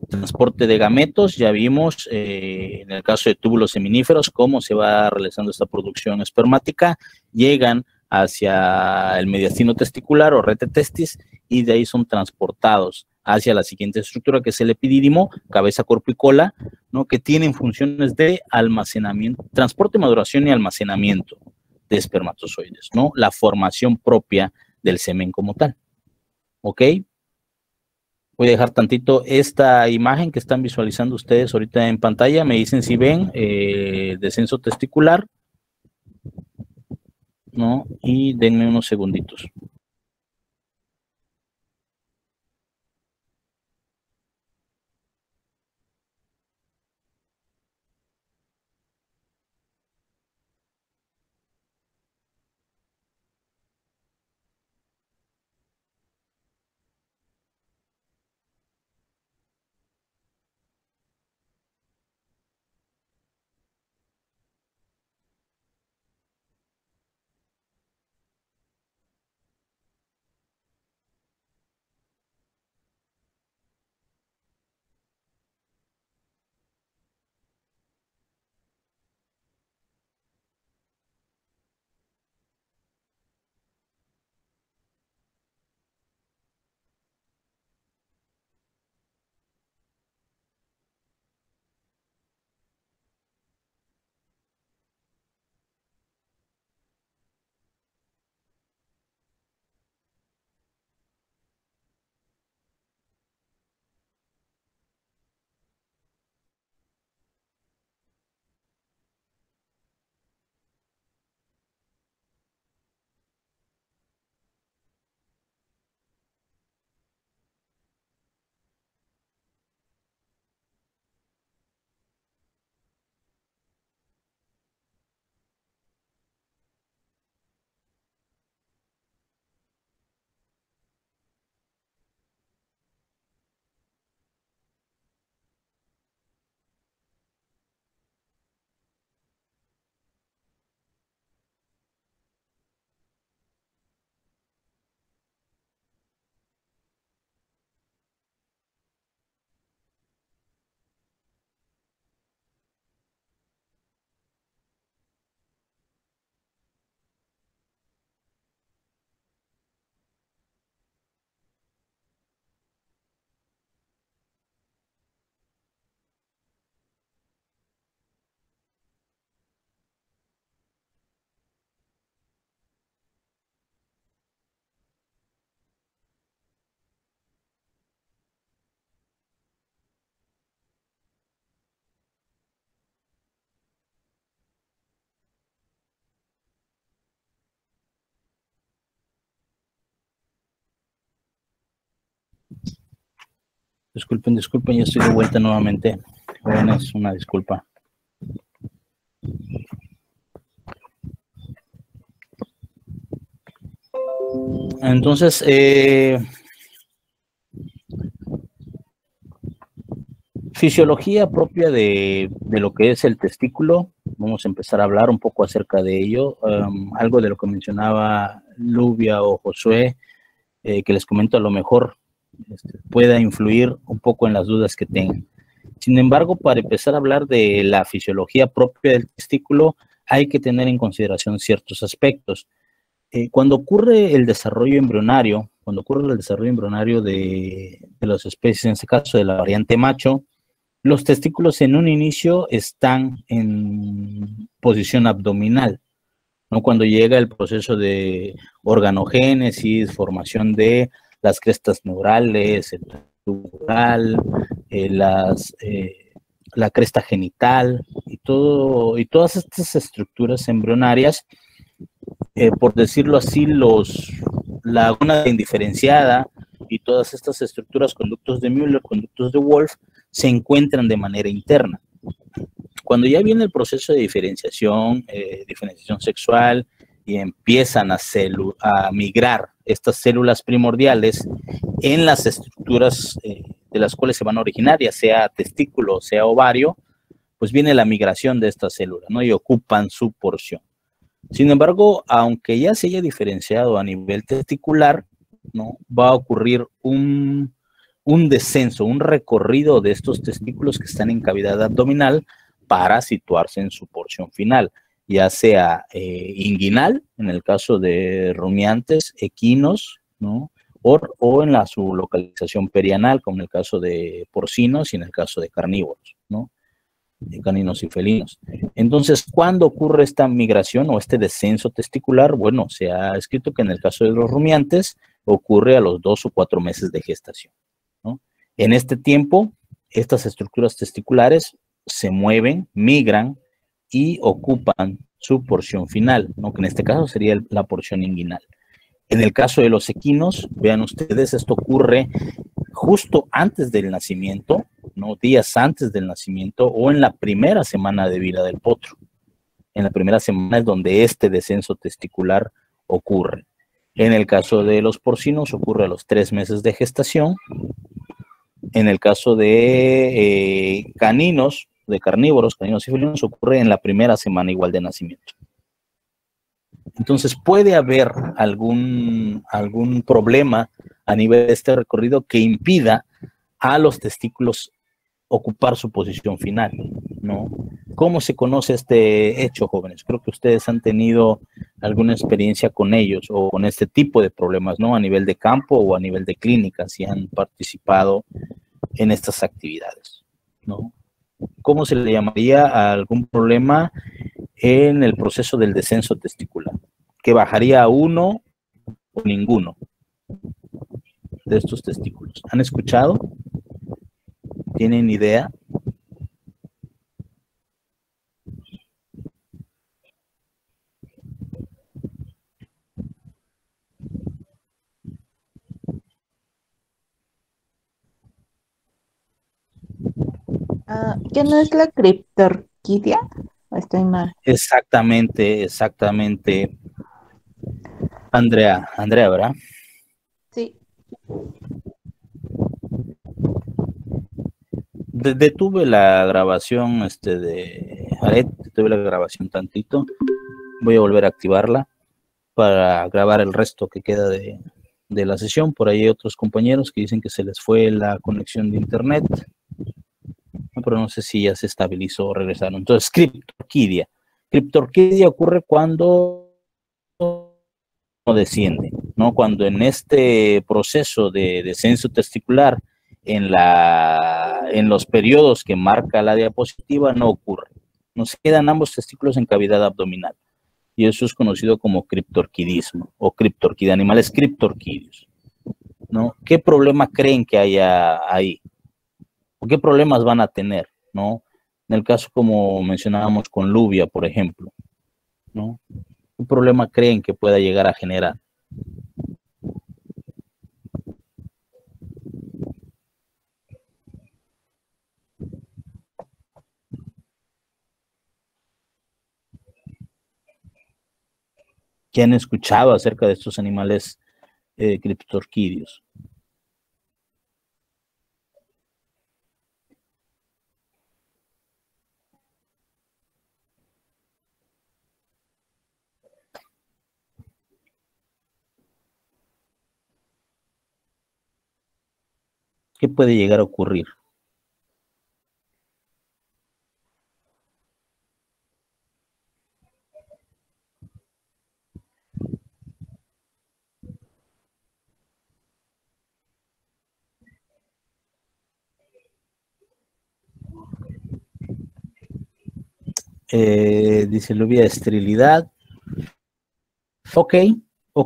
Transporte de gametos, ya vimos en el caso de túbulos seminíferos cómo se va realizando esta producción espermática, llegan hacia el mediastino testicular o rete testis y de ahí son transportados hacia la siguiente estructura que es el epidídimo, cabeza, cuerpo y cola, ¿no? Que tienen funciones de almacenamiento, transporte, maduración y almacenamiento de espermatozoides, ¿no? La formación propia del semen como tal, ¿ok? Voy a dejar tantito esta imagen que están visualizando ustedes ahorita en pantalla. Me dicen si ven descenso testicular, ¿no? Y denme unos segunditos. Disculpen, ya estoy de vuelta nuevamente. Jóvenes, una disculpa. Entonces, fisiología propia de lo que es el testículo. Vamos a empezar a hablar un poco acerca de ello. Algo de lo que mencionaba Lubia o Josué, que les comento a lo mejor pueda influir un poco en las dudas que tengan. Sin embargo, para empezar a hablar de la fisiología propia del testículo, hay que tener en consideración ciertos aspectos. Cuando ocurre el desarrollo embrionario, de las especies, en este caso de la variante macho, los testículos en un inicio están en posición abdominal, ¿no? Cuando llega el proceso de organogénesis, formación de las crestas neurales, el tubular, la cresta genital y todas estas estructuras embrionarias, por decirlo así, la gónada indiferenciada y todas estas estructuras, conductos de Müller, conductos de Wolff, se encuentran de manera interna. Cuando ya viene el proceso de diferenciación sexual, y empiezan a migrar estas células primordiales en las estructuras de las cuales se van a originar, ya sea testículo, sea ovario, pues viene la migración de estas células, ¿no? Y ocupan su porción. Sin embargo, aunque ya se haya diferenciado a nivel testicular, ¿no? Va a ocurrir un descenso, un recorrido de estos testículos que están en cavidad abdominal para situarse en su porción final, ya sea inguinal, en el caso de rumiantes, equinos, ¿no? O en su localización perianal, como en el caso de porcinos y en el caso de carnívoros, ¿no? De caninos y felinos. Entonces, ¿cuándo ocurre esta migración o este descenso testicular? Bueno, se ha escrito que en el caso de los rumiantes ocurre a los 2 o 4 meses de gestación, ¿no? En este tiempo, estas estructuras testiculares se mueven, migran y ocupan su porción final, ¿no? Que en este caso sería la porción inguinal. En el caso de los equinos, vean ustedes, esto ocurre justo antes del nacimiento, ¿no? Días antes del nacimiento o en la primera semana de vida del potro. En la primera semana es donde este descenso testicular ocurre. En el caso de los porcinos ocurre a los 3 meses de gestación. En el caso de caninos, de carnívoros, caninos y felinos, ocurre en la primera semana igual de nacimiento. Entonces puede haber algún problema a nivel de este recorrido que impida a los testículos ocupar su posición final, ¿no? ¿Cómo se conoce este hecho, jóvenes? Creo que ustedes han tenido alguna experiencia con ellos o con este tipo de problemas, ¿no? A nivel de campo o a nivel de clínica, si han participado en estas actividades, ¿no? ¿Cómo se le llamaría a algún problema en el proceso del descenso testicular? Que bajaría a uno o ninguno de estos testículos. ¿Han escuchado? ¿Tienen idea? ¿Qué no es la criptorquidia? Estoy mal. Exactamente. Andrea, ¿verdad? Sí. Detuve la grabación de Aret, detuve la grabación tantito. Voy a volver a activarla para grabar el resto que queda de la sesión. Por ahí hay otros compañeros que dicen que se les fue la conexión de internet, pero no sé si ya se estabilizó o regresaron. Entonces, criptorquidia. Criptorquidia ocurre cuando no desciende, ¿no? Cuando en este proceso de descenso testicular, en los periodos que marca la diapositiva, no ocurre. Nos quedan ambos testículos en cavidad abdominal. Y eso es conocido como criptorquidismo o criptorquidia, animales criptorquidios, ¿no? ¿Qué problema creen que haya ahí? ¿O qué problemas van a tener, ¿no? En el caso como mencionábamos con Lubia, por ejemplo, ¿no? ¿Qué problema creen que pueda llegar a generar? ¿Qué han escuchado acerca de estos animales criptorquídeos? ¿Qué puede llegar a ocurrir? Dice Lluvia, esterilidad. Ok,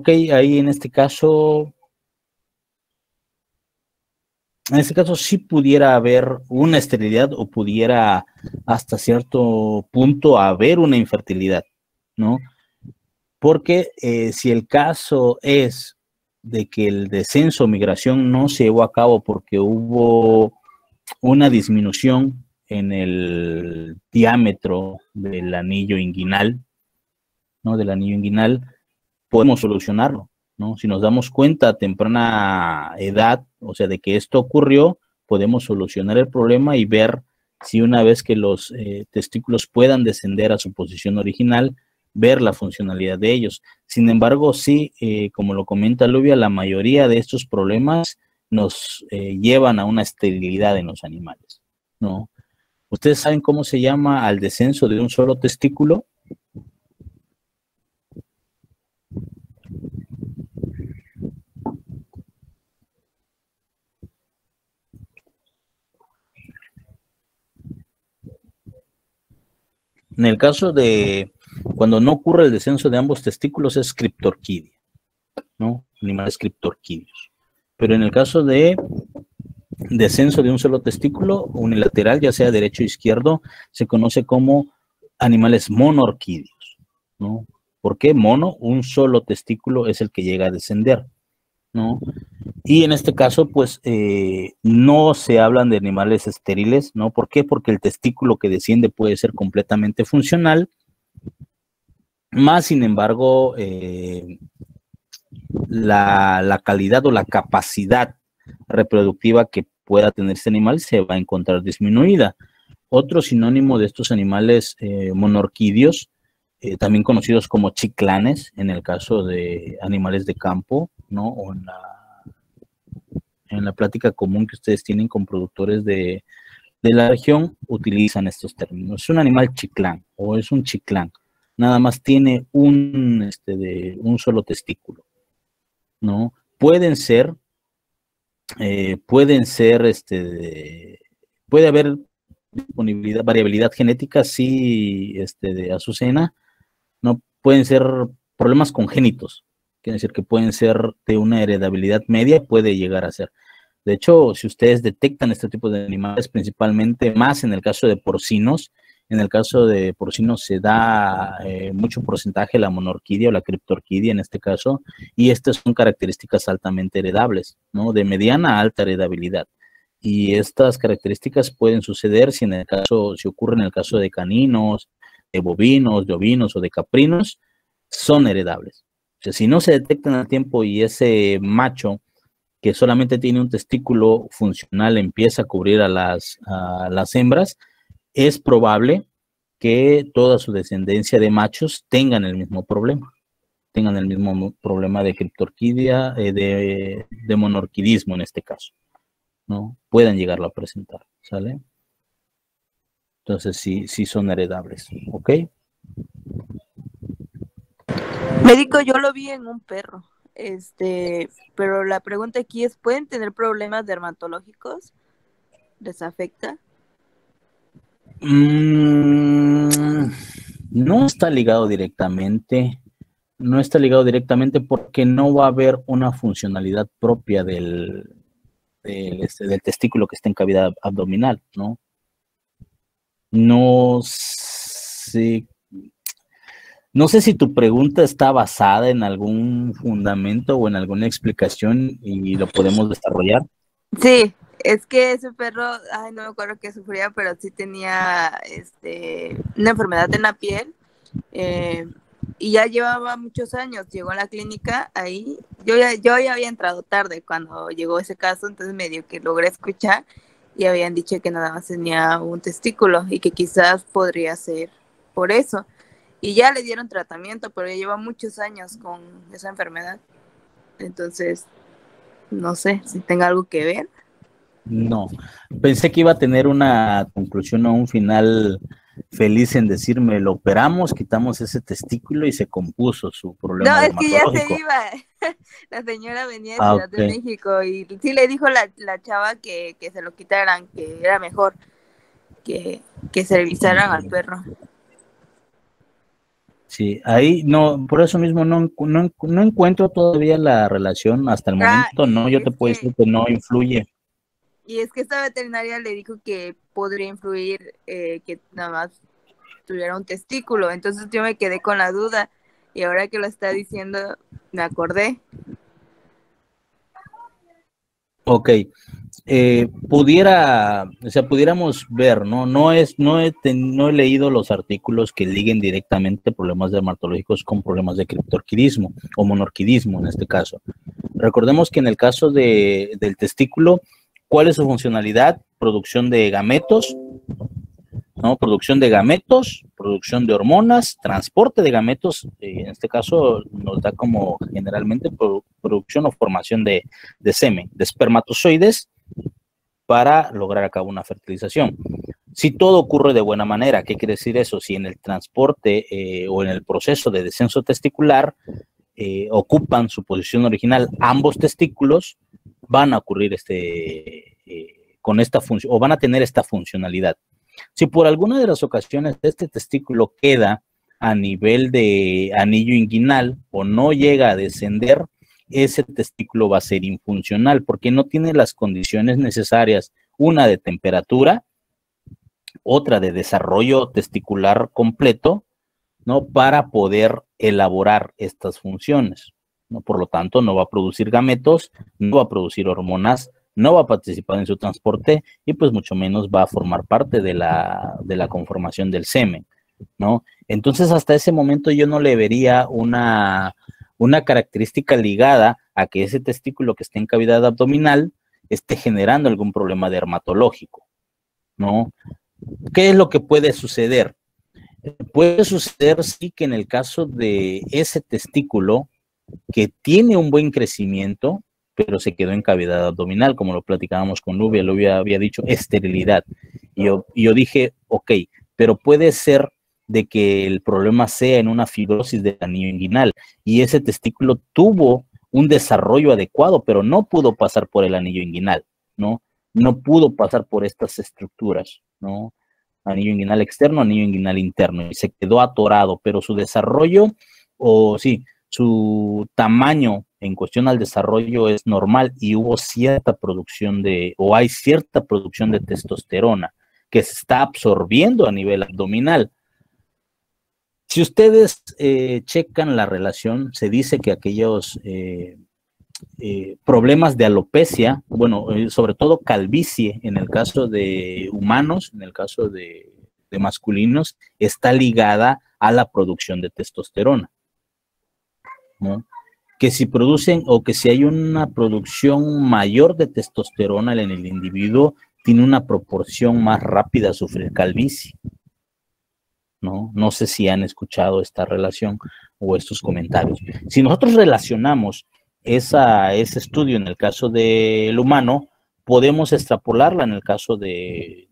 ahí en este caso sí pudiera haber una esterilidad o pudiera hasta cierto punto haber una infertilidad, ¿no? Porque si el caso es de que el descenso o migración no se llevó a cabo porque hubo una disminución en el diámetro del anillo inguinal, ¿no? Del anillo inguinal, podemos solucionarlo, ¿no? Si nos damos cuenta a temprana edad, o sea, de que esto ocurrió, podemos solucionar el problema y ver si una vez que los testículos puedan descender a su posición original, ver la funcionalidad de ellos. Sin embargo, sí, como lo comenta Lluvia, la mayoría de estos problemas nos llevan a una esterilidad en los animales, ¿no? ¿Ustedes saben cómo se llama al descenso de un solo testículo? En el caso de cuando no ocurre el descenso de ambos testículos es criptorquidia, ¿no? Animales criptorquidios. Pero en el caso de descenso de un solo testículo unilateral, ya sea derecho o izquierdo, se conoce como animales monorquídeos, ¿no? ¿Por qué mono? Un solo testículo es el que llega a descender, ¿no? Y en este caso, pues, no se hablan de animales estériles, ¿no? ¿Por qué? Porque el testículo que desciende puede ser completamente funcional, más sin embargo, la calidad o la capacidad reproductiva que pueda tener este animal se va a encontrar disminuida. Otro sinónimo de estos animales monorquídeos, también conocidos como chiclanes, en el caso de animales de campo, ¿no? O en la plática común que ustedes tienen con productores de la región, utilizan estos términos. Es un animal chiclán o es un chiclán. Nada más tiene un solo testículo, ¿no? Puede haber disponibilidad, variabilidad genética, sí, de Azucena, no pueden ser problemas congénitos, quiere decir que pueden ser de una heredabilidad media, puede llegar a ser. De hecho, si ustedes detectan este tipo de animales, principalmente más en el caso de porcinos, en el caso de porcinos se da mucho porcentaje la monorquidia o la criptorquidia en este caso, y estas son características altamente heredables, ¿no? De mediana a alta heredabilidad. Y estas características pueden suceder si ocurre en el caso de caninos, de bovinos, de ovinos o de caprinos, son heredables. O sea, si no se detectan a tiempo y ese macho que solamente tiene un testículo funcional empieza a cubrir a las hembras, es probable que toda su descendencia de machos tengan el mismo problema de criptorquidia, de monorquidismo en este caso, ¿no? Puedan llegarlo a presentar, ¿sale? Entonces sí son heredables, ¿ok? Médico, yo lo vi en un perro, pero la pregunta aquí es, ¿pueden tener problemas dermatológicos? ¿Les afecta? No está ligado directamente, porque no va a haber una funcionalidad propia del testículo que está en cavidad abdominal, ¿no? No sé si tu pregunta está basada en algún fundamento o en alguna explicación y lo podemos desarrollar. Sí, es que ese perro, no me acuerdo qué sufría, pero sí tenía una enfermedad en la piel, y ya llevaba muchos años, llegó a la clínica ahí, yo ya había entrado tarde cuando llegó ese caso, entonces medio que logré escuchar y habían dicho que nada más tenía un testículo y que quizás podría ser por eso. Y ya le dieron tratamiento, pero ya lleva muchos años con esa enfermedad. Entonces, no sé si tenga algo que ver. No, pensé que iba a tener una conclusión o un final feliz en decirme, lo operamos, quitamos ese testículo y se compuso su problema No, es que ya se dermatológico. iba. La señora venía de Ah, Ciudad ok. de México y sí le dijo la chava que se lo quitaran, que era mejor que se revisaran al perro. Sí, ahí no, por eso mismo no encuentro todavía la relación hasta el momento, no, yo te puedo decir que no influye. Y es que esta veterinaria le dijo que podría influir que nada más tuviera un testículo, entonces yo me quedé con la duda y ahora que lo está diciendo me acordé. Ok, pudiéramos ver, ¿no? No he leído los artículos que liguen directamente problemas dermatológicos con problemas de criptorquidismo o monorquidismo en este caso. Recordemos que en el caso del testículo, ¿cuál es su funcionalidad? Producción de gametos, ¿no? Producción de gametos, producción de hormonas, transporte de gametos, en este caso nos da como generalmente producción o formación de semen, de espermatozoides para lograr a cabo una fertilización. Si todo ocurre de buena manera, ¿qué quiere decir eso? Si en el transporte o en el proceso de descenso testicular ocupan su posición original ambos testículos, van a ocurrir con esta función, o van a tener esta funcionalidad. Si por alguna de las ocasiones este testículo queda a nivel de anillo inguinal o no llega a descender, ese testículo va a ser infuncional porque no tiene las condiciones necesarias, una de temperatura, otra de desarrollo testicular completo, ¿no? Para poder elaborar estas funciones, ¿no? Por lo tanto, no va a producir gametos, no va a producir hormonas, no va a participar en su transporte y pues mucho menos va a formar parte de la conformación del semen, ¿no? Entonces, hasta ese momento yo no le vería una característica ligada a que ese testículo que esté en cavidad abdominal esté generando algún problema dermatológico, ¿no? ¿Qué es lo que puede suceder? Puede suceder, sí, que en el caso de ese testículo que tiene un buen crecimiento, pero se quedó en cavidad abdominal, como lo platicábamos con Lubia había dicho esterilidad. Y yo dije, ok, pero puede ser de que el problema sea en una fibrosis del anillo inguinal y ese testículo tuvo un desarrollo adecuado, pero no pudo pasar por el anillo inguinal, ¿no? No pudo pasar por estas estructuras, ¿no? Anillo inguinal externo, anillo inguinal interno, y se quedó atorado, pero su desarrollo, su tamaño en cuestión al desarrollo es normal y hubo cierta producción hay cierta producción de testosterona que se está absorbiendo a nivel abdominal. Si ustedes checan la relación, se dice que aquellos problemas de alopecia, sobre todo calvicie en el caso de humanos, en el caso de masculinos, está ligada a la producción de testosterona, ¿no? Que si producen o que si hay una producción mayor de testosterona en el individuo, tiene una proporción más rápida a sufrir calvicie, ¿no? No sé si han escuchado esta relación o estos comentarios. Si nosotros relacionamos ese estudio en el caso del humano, podemos extrapolarla en el caso de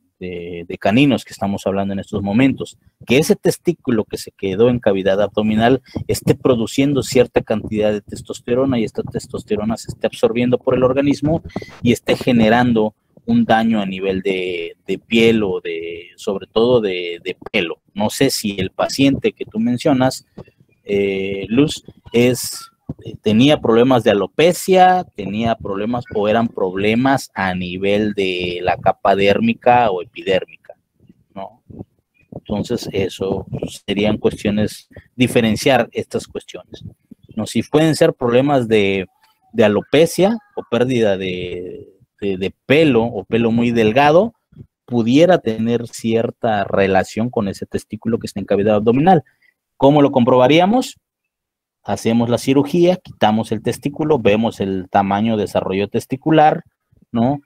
caninos que estamos hablando en estos momentos, que ese testículo que se quedó en cavidad abdominal esté produciendo cierta cantidad de testosterona y esta testosterona se esté absorbiendo por el organismo y esté generando un daño a nivel de piel o sobre todo de pelo. No sé si el paciente que tú mencionas, Luz, tenía problemas de alopecia, tenía problemas o eran problemas a nivel de la capa dérmica o epidérmica, ¿no? Entonces, eso serían cuestiones, diferenciar estas cuestiones, ¿no? Si pueden ser problemas de alopecia o pérdida de pelo o pelo muy delgado, pudiera tener cierta relación con ese testículo que está en cavidad abdominal. ¿Cómo lo comprobaríamos? Hacemos la cirugía, quitamos el testículo, vemos el tamaño, desarrollo testicular, ¿no?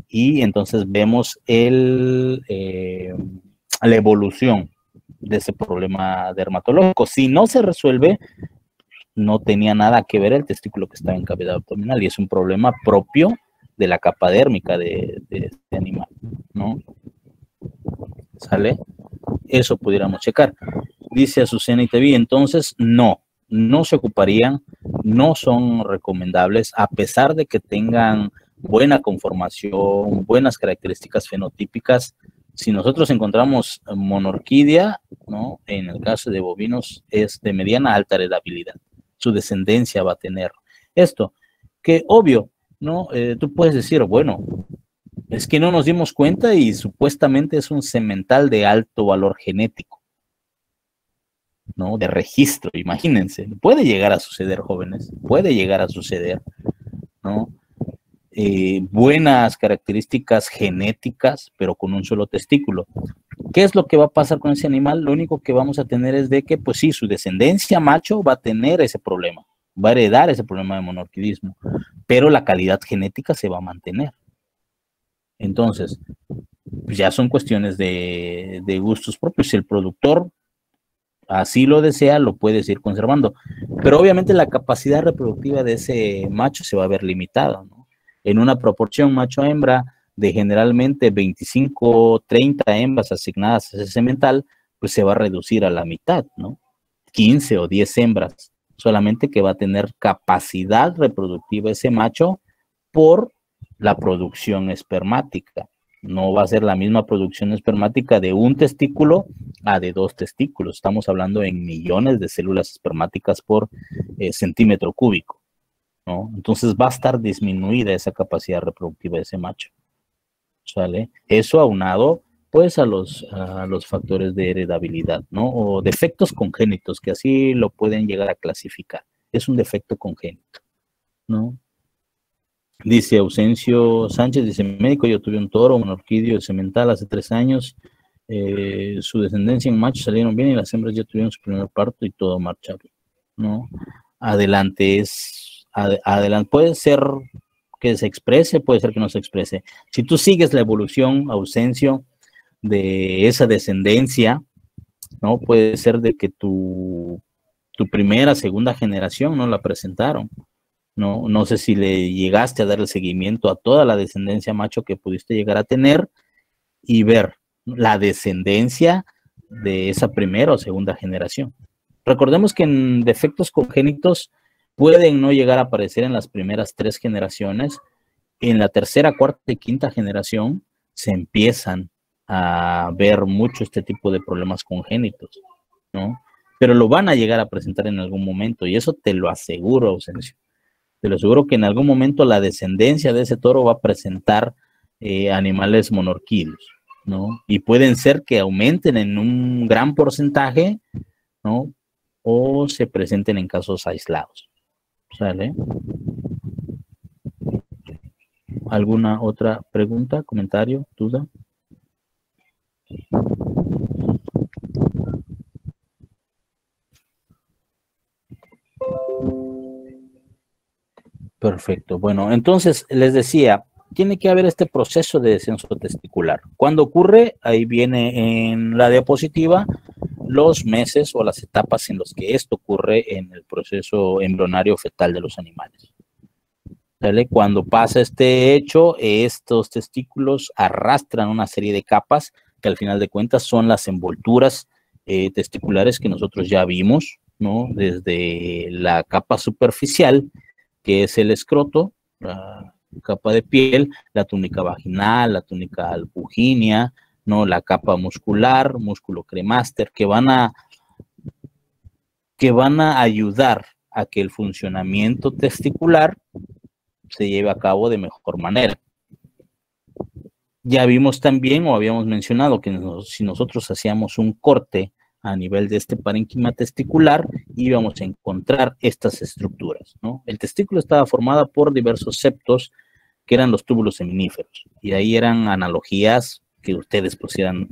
Y entonces vemos la evolución de ese problema dermatológico. Si no se resuelve, no tenía nada que ver el testículo que estaba en cavidad abdominal y es un problema propio de la capa dérmica de este animal, ¿no? ¿Sale? Eso pudiéramos checar. Dice Azucena y TV, entonces no se ocuparían, no son recomendables, a pesar de que tengan buena conformación, buenas características fenotípicas. Si nosotros encontramos monorquidia, ¿no? En el caso de bovinos es de mediana a alta heredabilidad. Su descendencia va a tener esto, que obvio, ¿no? Tú puedes decir, bueno, es que no nos dimos cuenta y supuestamente es un semental de alto valor genético, ¿no? De registro, imagínense. Puede llegar a suceder, jóvenes, puede llegar a suceder, ¿no? Buenas características genéticas, pero con un solo testículo. ¿Qué es lo que va a pasar con ese animal? Lo único que vamos a tener es de que, pues sí, su descendencia macho va a tener ese problema, va a heredar ese problema de monorquidismo, pero la calidad genética se va a mantener. Entonces, pues ya son cuestiones de gustos propios. Si el productor así lo desea, lo puedes ir conservando. Pero obviamente la capacidad reproductiva de ese macho se va a ver limitada, ¿no? En una proporción macho-hembra de generalmente 25, 30 hembras asignadas a ese semental, pues se va a reducir a la mitad, ¿no? 15 o 10 hembras, solamente que va a tener capacidad reproductiva ese macho por la producción espermática. No va a ser la misma producción espermática de un testículo a de 2 testículos. Estamos hablando en millones de células espermáticas por centímetro cúbico, ¿no? Entonces va a estar disminuida esa capacidad reproductiva de ese macho, ¿sale? Eso aunado, pues, a los factores de heredabilidad, ¿no? O defectos congénitos, que así lo pueden llegar a clasificar. Es un defecto congénito, ¿no? Dice Ausencio Sánchez, dice, médico, yo tuve un toro, un orquidio de semental hace 3 años, su descendencia en machos salieron bien y las hembras ya tuvieron su primer parto y todo marcha bien, ¿no? Adelante, adelante, puede ser que se exprese, puede ser que no se exprese. Si tú sigues la evolución, Ausencio, de esa descendencia, ¿no? Puede ser de que tu primera, segunda generación no la presentaron. No sé si le llegaste a dar el seguimiento a toda la descendencia macho que pudiste llegar a tener y ver la descendencia de esa primera o segunda generación. Recordemos que en defectos congénitos pueden no llegar a aparecer en las primeras 3 generaciones. En la tercera, cuarta y quinta generación se empiezan a ver mucho este tipo de problemas congénitos, ¿no? Pero lo van a llegar a presentar en algún momento y eso te lo aseguro, Ausencio. Te lo aseguro que en algún momento la descendencia de ese toro va a presentar animales monorquídeos, ¿no? Y pueden ser que aumenten en un gran porcentaje, ¿no? O se presenten en casos aislados. ¿Sale? ¿Alguna otra pregunta, comentario, duda? Perfecto. Bueno, entonces les decía, tiene que haber este proceso de descenso testicular. ¿Cuándo ocurre? Ahí viene en la diapositiva los meses o las etapas en los que esto ocurre en el proceso embrionario fetal de los animales. ¿Sale? Cuando pasa este hecho, estos testículos arrastran una serie de capas que al final de cuentas son las envolturas testiculares que nosotros ya vimos, ¿no? Desde la capa superficial, que es el escroto, la capa de piel, la túnica vaginal, la túnica albuginea, ¿no? La capa muscular, músculo cremaster, que van a ayudar a que el funcionamiento testicular se lleve a cabo de mejor manera. Ya vimos también, o habíamos mencionado, que si nosotros hacíamos un corte a nivel de este parénquima testicular, íbamos a encontrar estas estructuras, ¿no? El testículo estaba formado por diversos septos, que eran los túbulos seminíferos, y ahí eran analogías que ustedes pudieran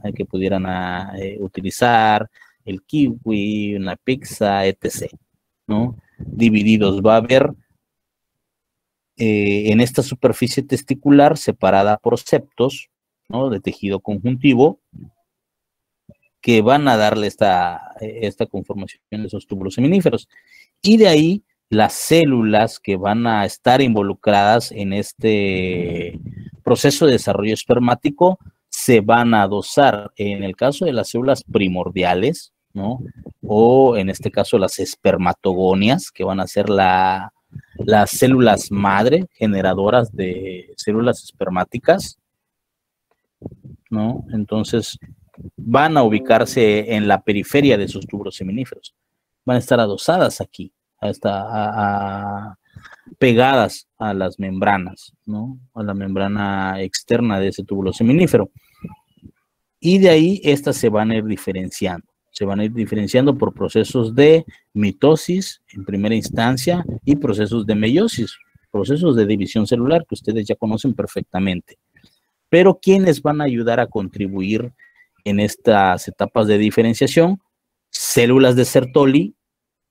utilizar, el kiwi, una pizza, etc., ¿no? Divididos. Va a haber en esta superficie testicular separada por septos, ¿no? De tejido conjuntivo, que van a darle esta conformación de esos túbulos seminíferos. Y de ahí las células que van a estar involucradas en este proceso de desarrollo espermático se van a dosar. En el caso de las células primordiales, ¿no? O en este caso las espermatogonias, que van a ser las células madre generadoras de células espermáticas, ¿no? Entonces van a ubicarse en la periferia de esos túbulos seminíferos. Van a estar adosadas aquí, pegadas a las membranas, ¿no? A la membrana externa de ese túbulo seminífero. Y de ahí estas se van a ir diferenciando. Se van a ir diferenciando por procesos de mitosis en primera instancia y procesos de meiosis, procesos de división celular que ustedes ya conocen perfectamente. Pero ¿quiénes van a ayudar a contribuir en estas etapas de diferenciación? Células de Sertoli,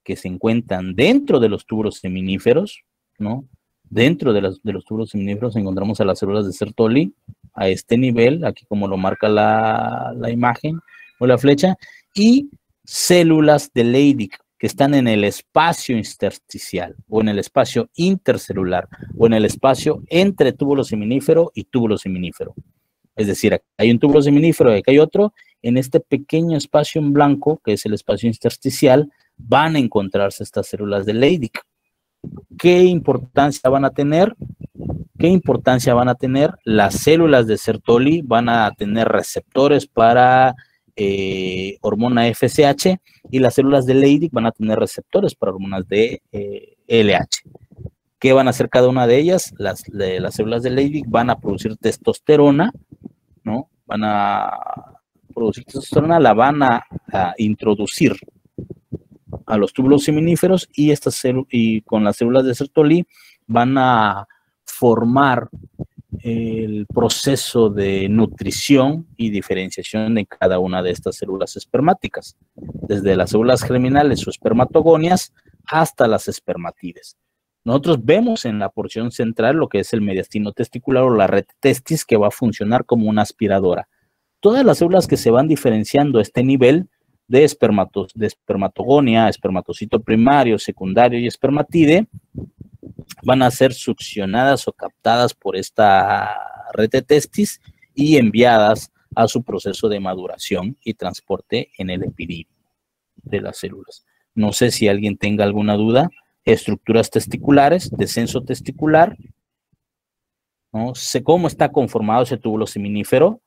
que se encuentran dentro de los túbulos seminíferos, ¿no? Dentro de los túbulos seminíferos encontramos a las células de Sertoli, a este nivel, aquí como lo marca la imagen o la flecha, y células de Leydig, que están en el espacio intersticial, o en el espacio intercelular, o en el espacio entre túbulo seminífero y túbulo seminífero. Es decir, acá hay un túbulo seminífero y acá hay otro. En este pequeño espacio en blanco, que es el espacio intersticial, van a encontrarse estas células de Leydig. ¿Qué importancia van a tener? ¿Qué importancia van a tener? Las células de Sertoli van a tener receptores para hormona FSH, y las células de Leydig van a tener receptores para hormonas de LH. ¿Qué van a hacer cada una de ellas? Las células de Leydig van a producir testosterona, ¿no? Van a producir testosterona, la van a introducir a los túbulos seminíferos, y con las células de Sertoli van a formar el proceso de nutrición y diferenciación de cada una de estas células espermáticas, desde las células germinales o espermatogonias hasta las espermatides. Nosotros vemos en la porción central lo que es el mediastino testicular o la red testis, que va a funcionar como una aspiradora. Todas las células que se van diferenciando a este nivel de espermatogonia, espermatocito primario, secundario y espermatide, van a ser succionadas o captadas por esta red de testis y enviadas a su proceso de maduración y transporte en el epididio de las células. No sé si alguien tenga alguna duda. Estructuras testiculares, descenso testicular, ¿no? Sé cómo está conformado ese túbulo seminífero,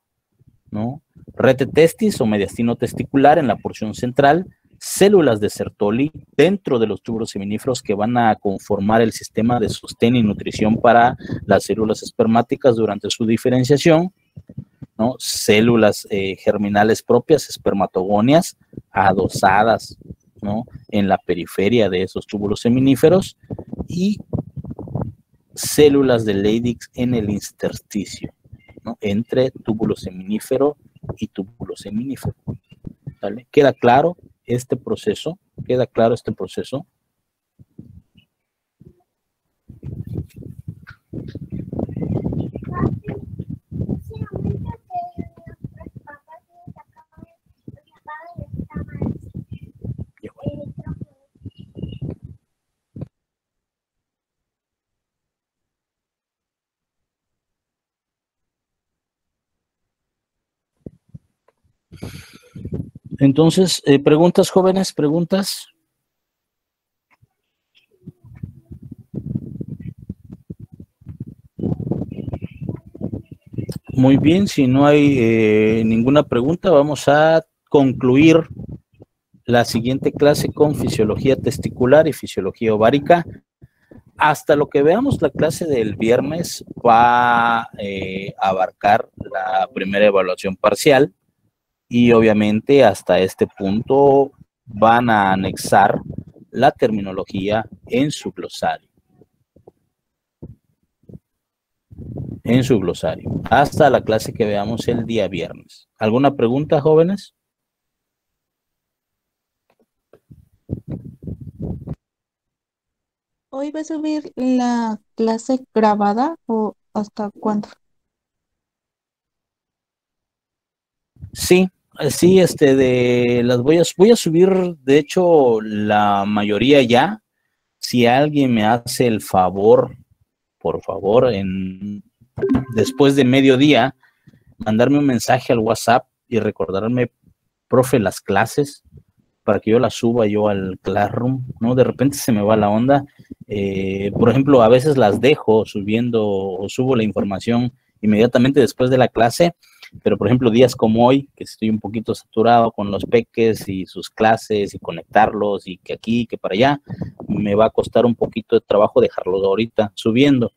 ¿no? Red de testis o mediastino testicular en la porción central, células de Sertoli dentro de los túbulos seminíferos que van a conformar el sistema de sostén y nutrición para las células espermáticas durante su diferenciación, ¿no? Células germinales propias, espermatogonias, adosadas, ¿no? En la periferia de esos túbulos seminíferos, y células de Leydig en el intersticio, ¿no? Entre túbulo seminífero y túbulo seminífero. ¿Vale? ¿Queda claro este proceso? ¿Queda claro este proceso? Entonces, preguntas, jóvenes, preguntas. Muy bien, si no hay ninguna pregunta, vamos a concluir la siguiente clase con fisiología testicular y fisiología ovárica. Hasta lo que veamos la clase del viernes va a abarcar la primera evaluación parcial, y obviamente hasta este punto van a anexar la terminología en su glosario. En su glosario. Hasta la clase que veamos el día viernes. ¿Alguna pregunta, jóvenes? ¿Hoy va a subir la clase grabada o hasta cuándo? Sí, sí, voy a subir, de hecho, la mayoría ya. Si alguien me hace el favor, por favor, después de mediodía, mandarme un mensaje al WhatsApp y recordarme, profe, las clases, para que yo las suba yo al Classroom, ¿no? De repente se me va la onda. Por ejemplo, a veces las dejo subiendo o subo la información inmediatamente después de la clase, pero por ejemplo, días como hoy, que estoy un poquito saturado con los peques y sus clases y conectarlos y que aquí, que para allá, me va a costar un poquito de trabajo dejarlos ahorita subiendo.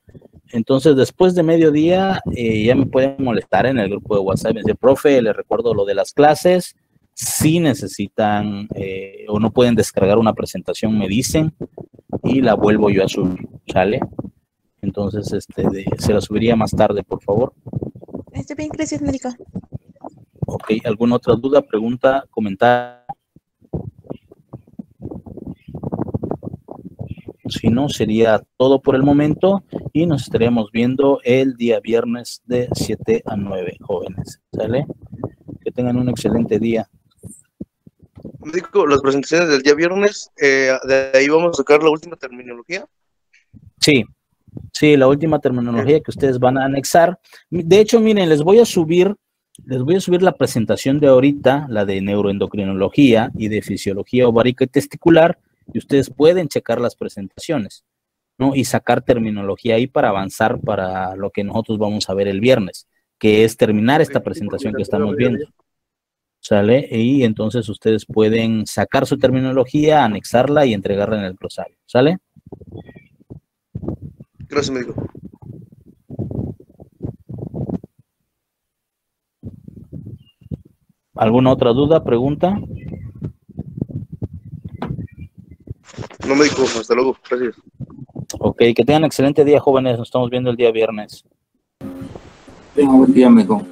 Entonces, después de mediodía, ya me pueden molestar en el grupo de WhatsApp y decir, profe, les recuerdo lo de las clases. Si necesitan o no pueden descargar una presentación, me dicen y la vuelvo yo a subir, ¿sale? Entonces, se la subiría más tarde, por favor. Está bien, gracias, médico. Ok, ¿alguna otra duda, pregunta, comentario? Si no, sería todo por el momento y nos estaríamos viendo el día viernes de 7 a 9, jóvenes, ¿sale? Que tengan un excelente día. Médico, las presentaciones del día viernes, de ahí vamos a sacar la última terminología. Sí, la última terminología que ustedes van a anexar. De hecho, miren, les voy a subir la presentación de ahorita, la de neuroendocrinología y de fisiología ovárica y testicular, y ustedes pueden checar las presentaciones, ¿no? Y sacar terminología ahí para avanzar para lo que nosotros vamos a ver el viernes, que es terminar esta presentación que estamos viendo. ¿Sale? Y entonces ustedes pueden sacar su terminología, anexarla y entregarla en el glosario. ¿Sale? Gracias, médico. ¿Alguna otra duda, pregunta? No, médico, hasta luego. Gracias. Ok, que tengan excelente día, jóvenes. Nos estamos viendo el día viernes. Tenga buen día, médico.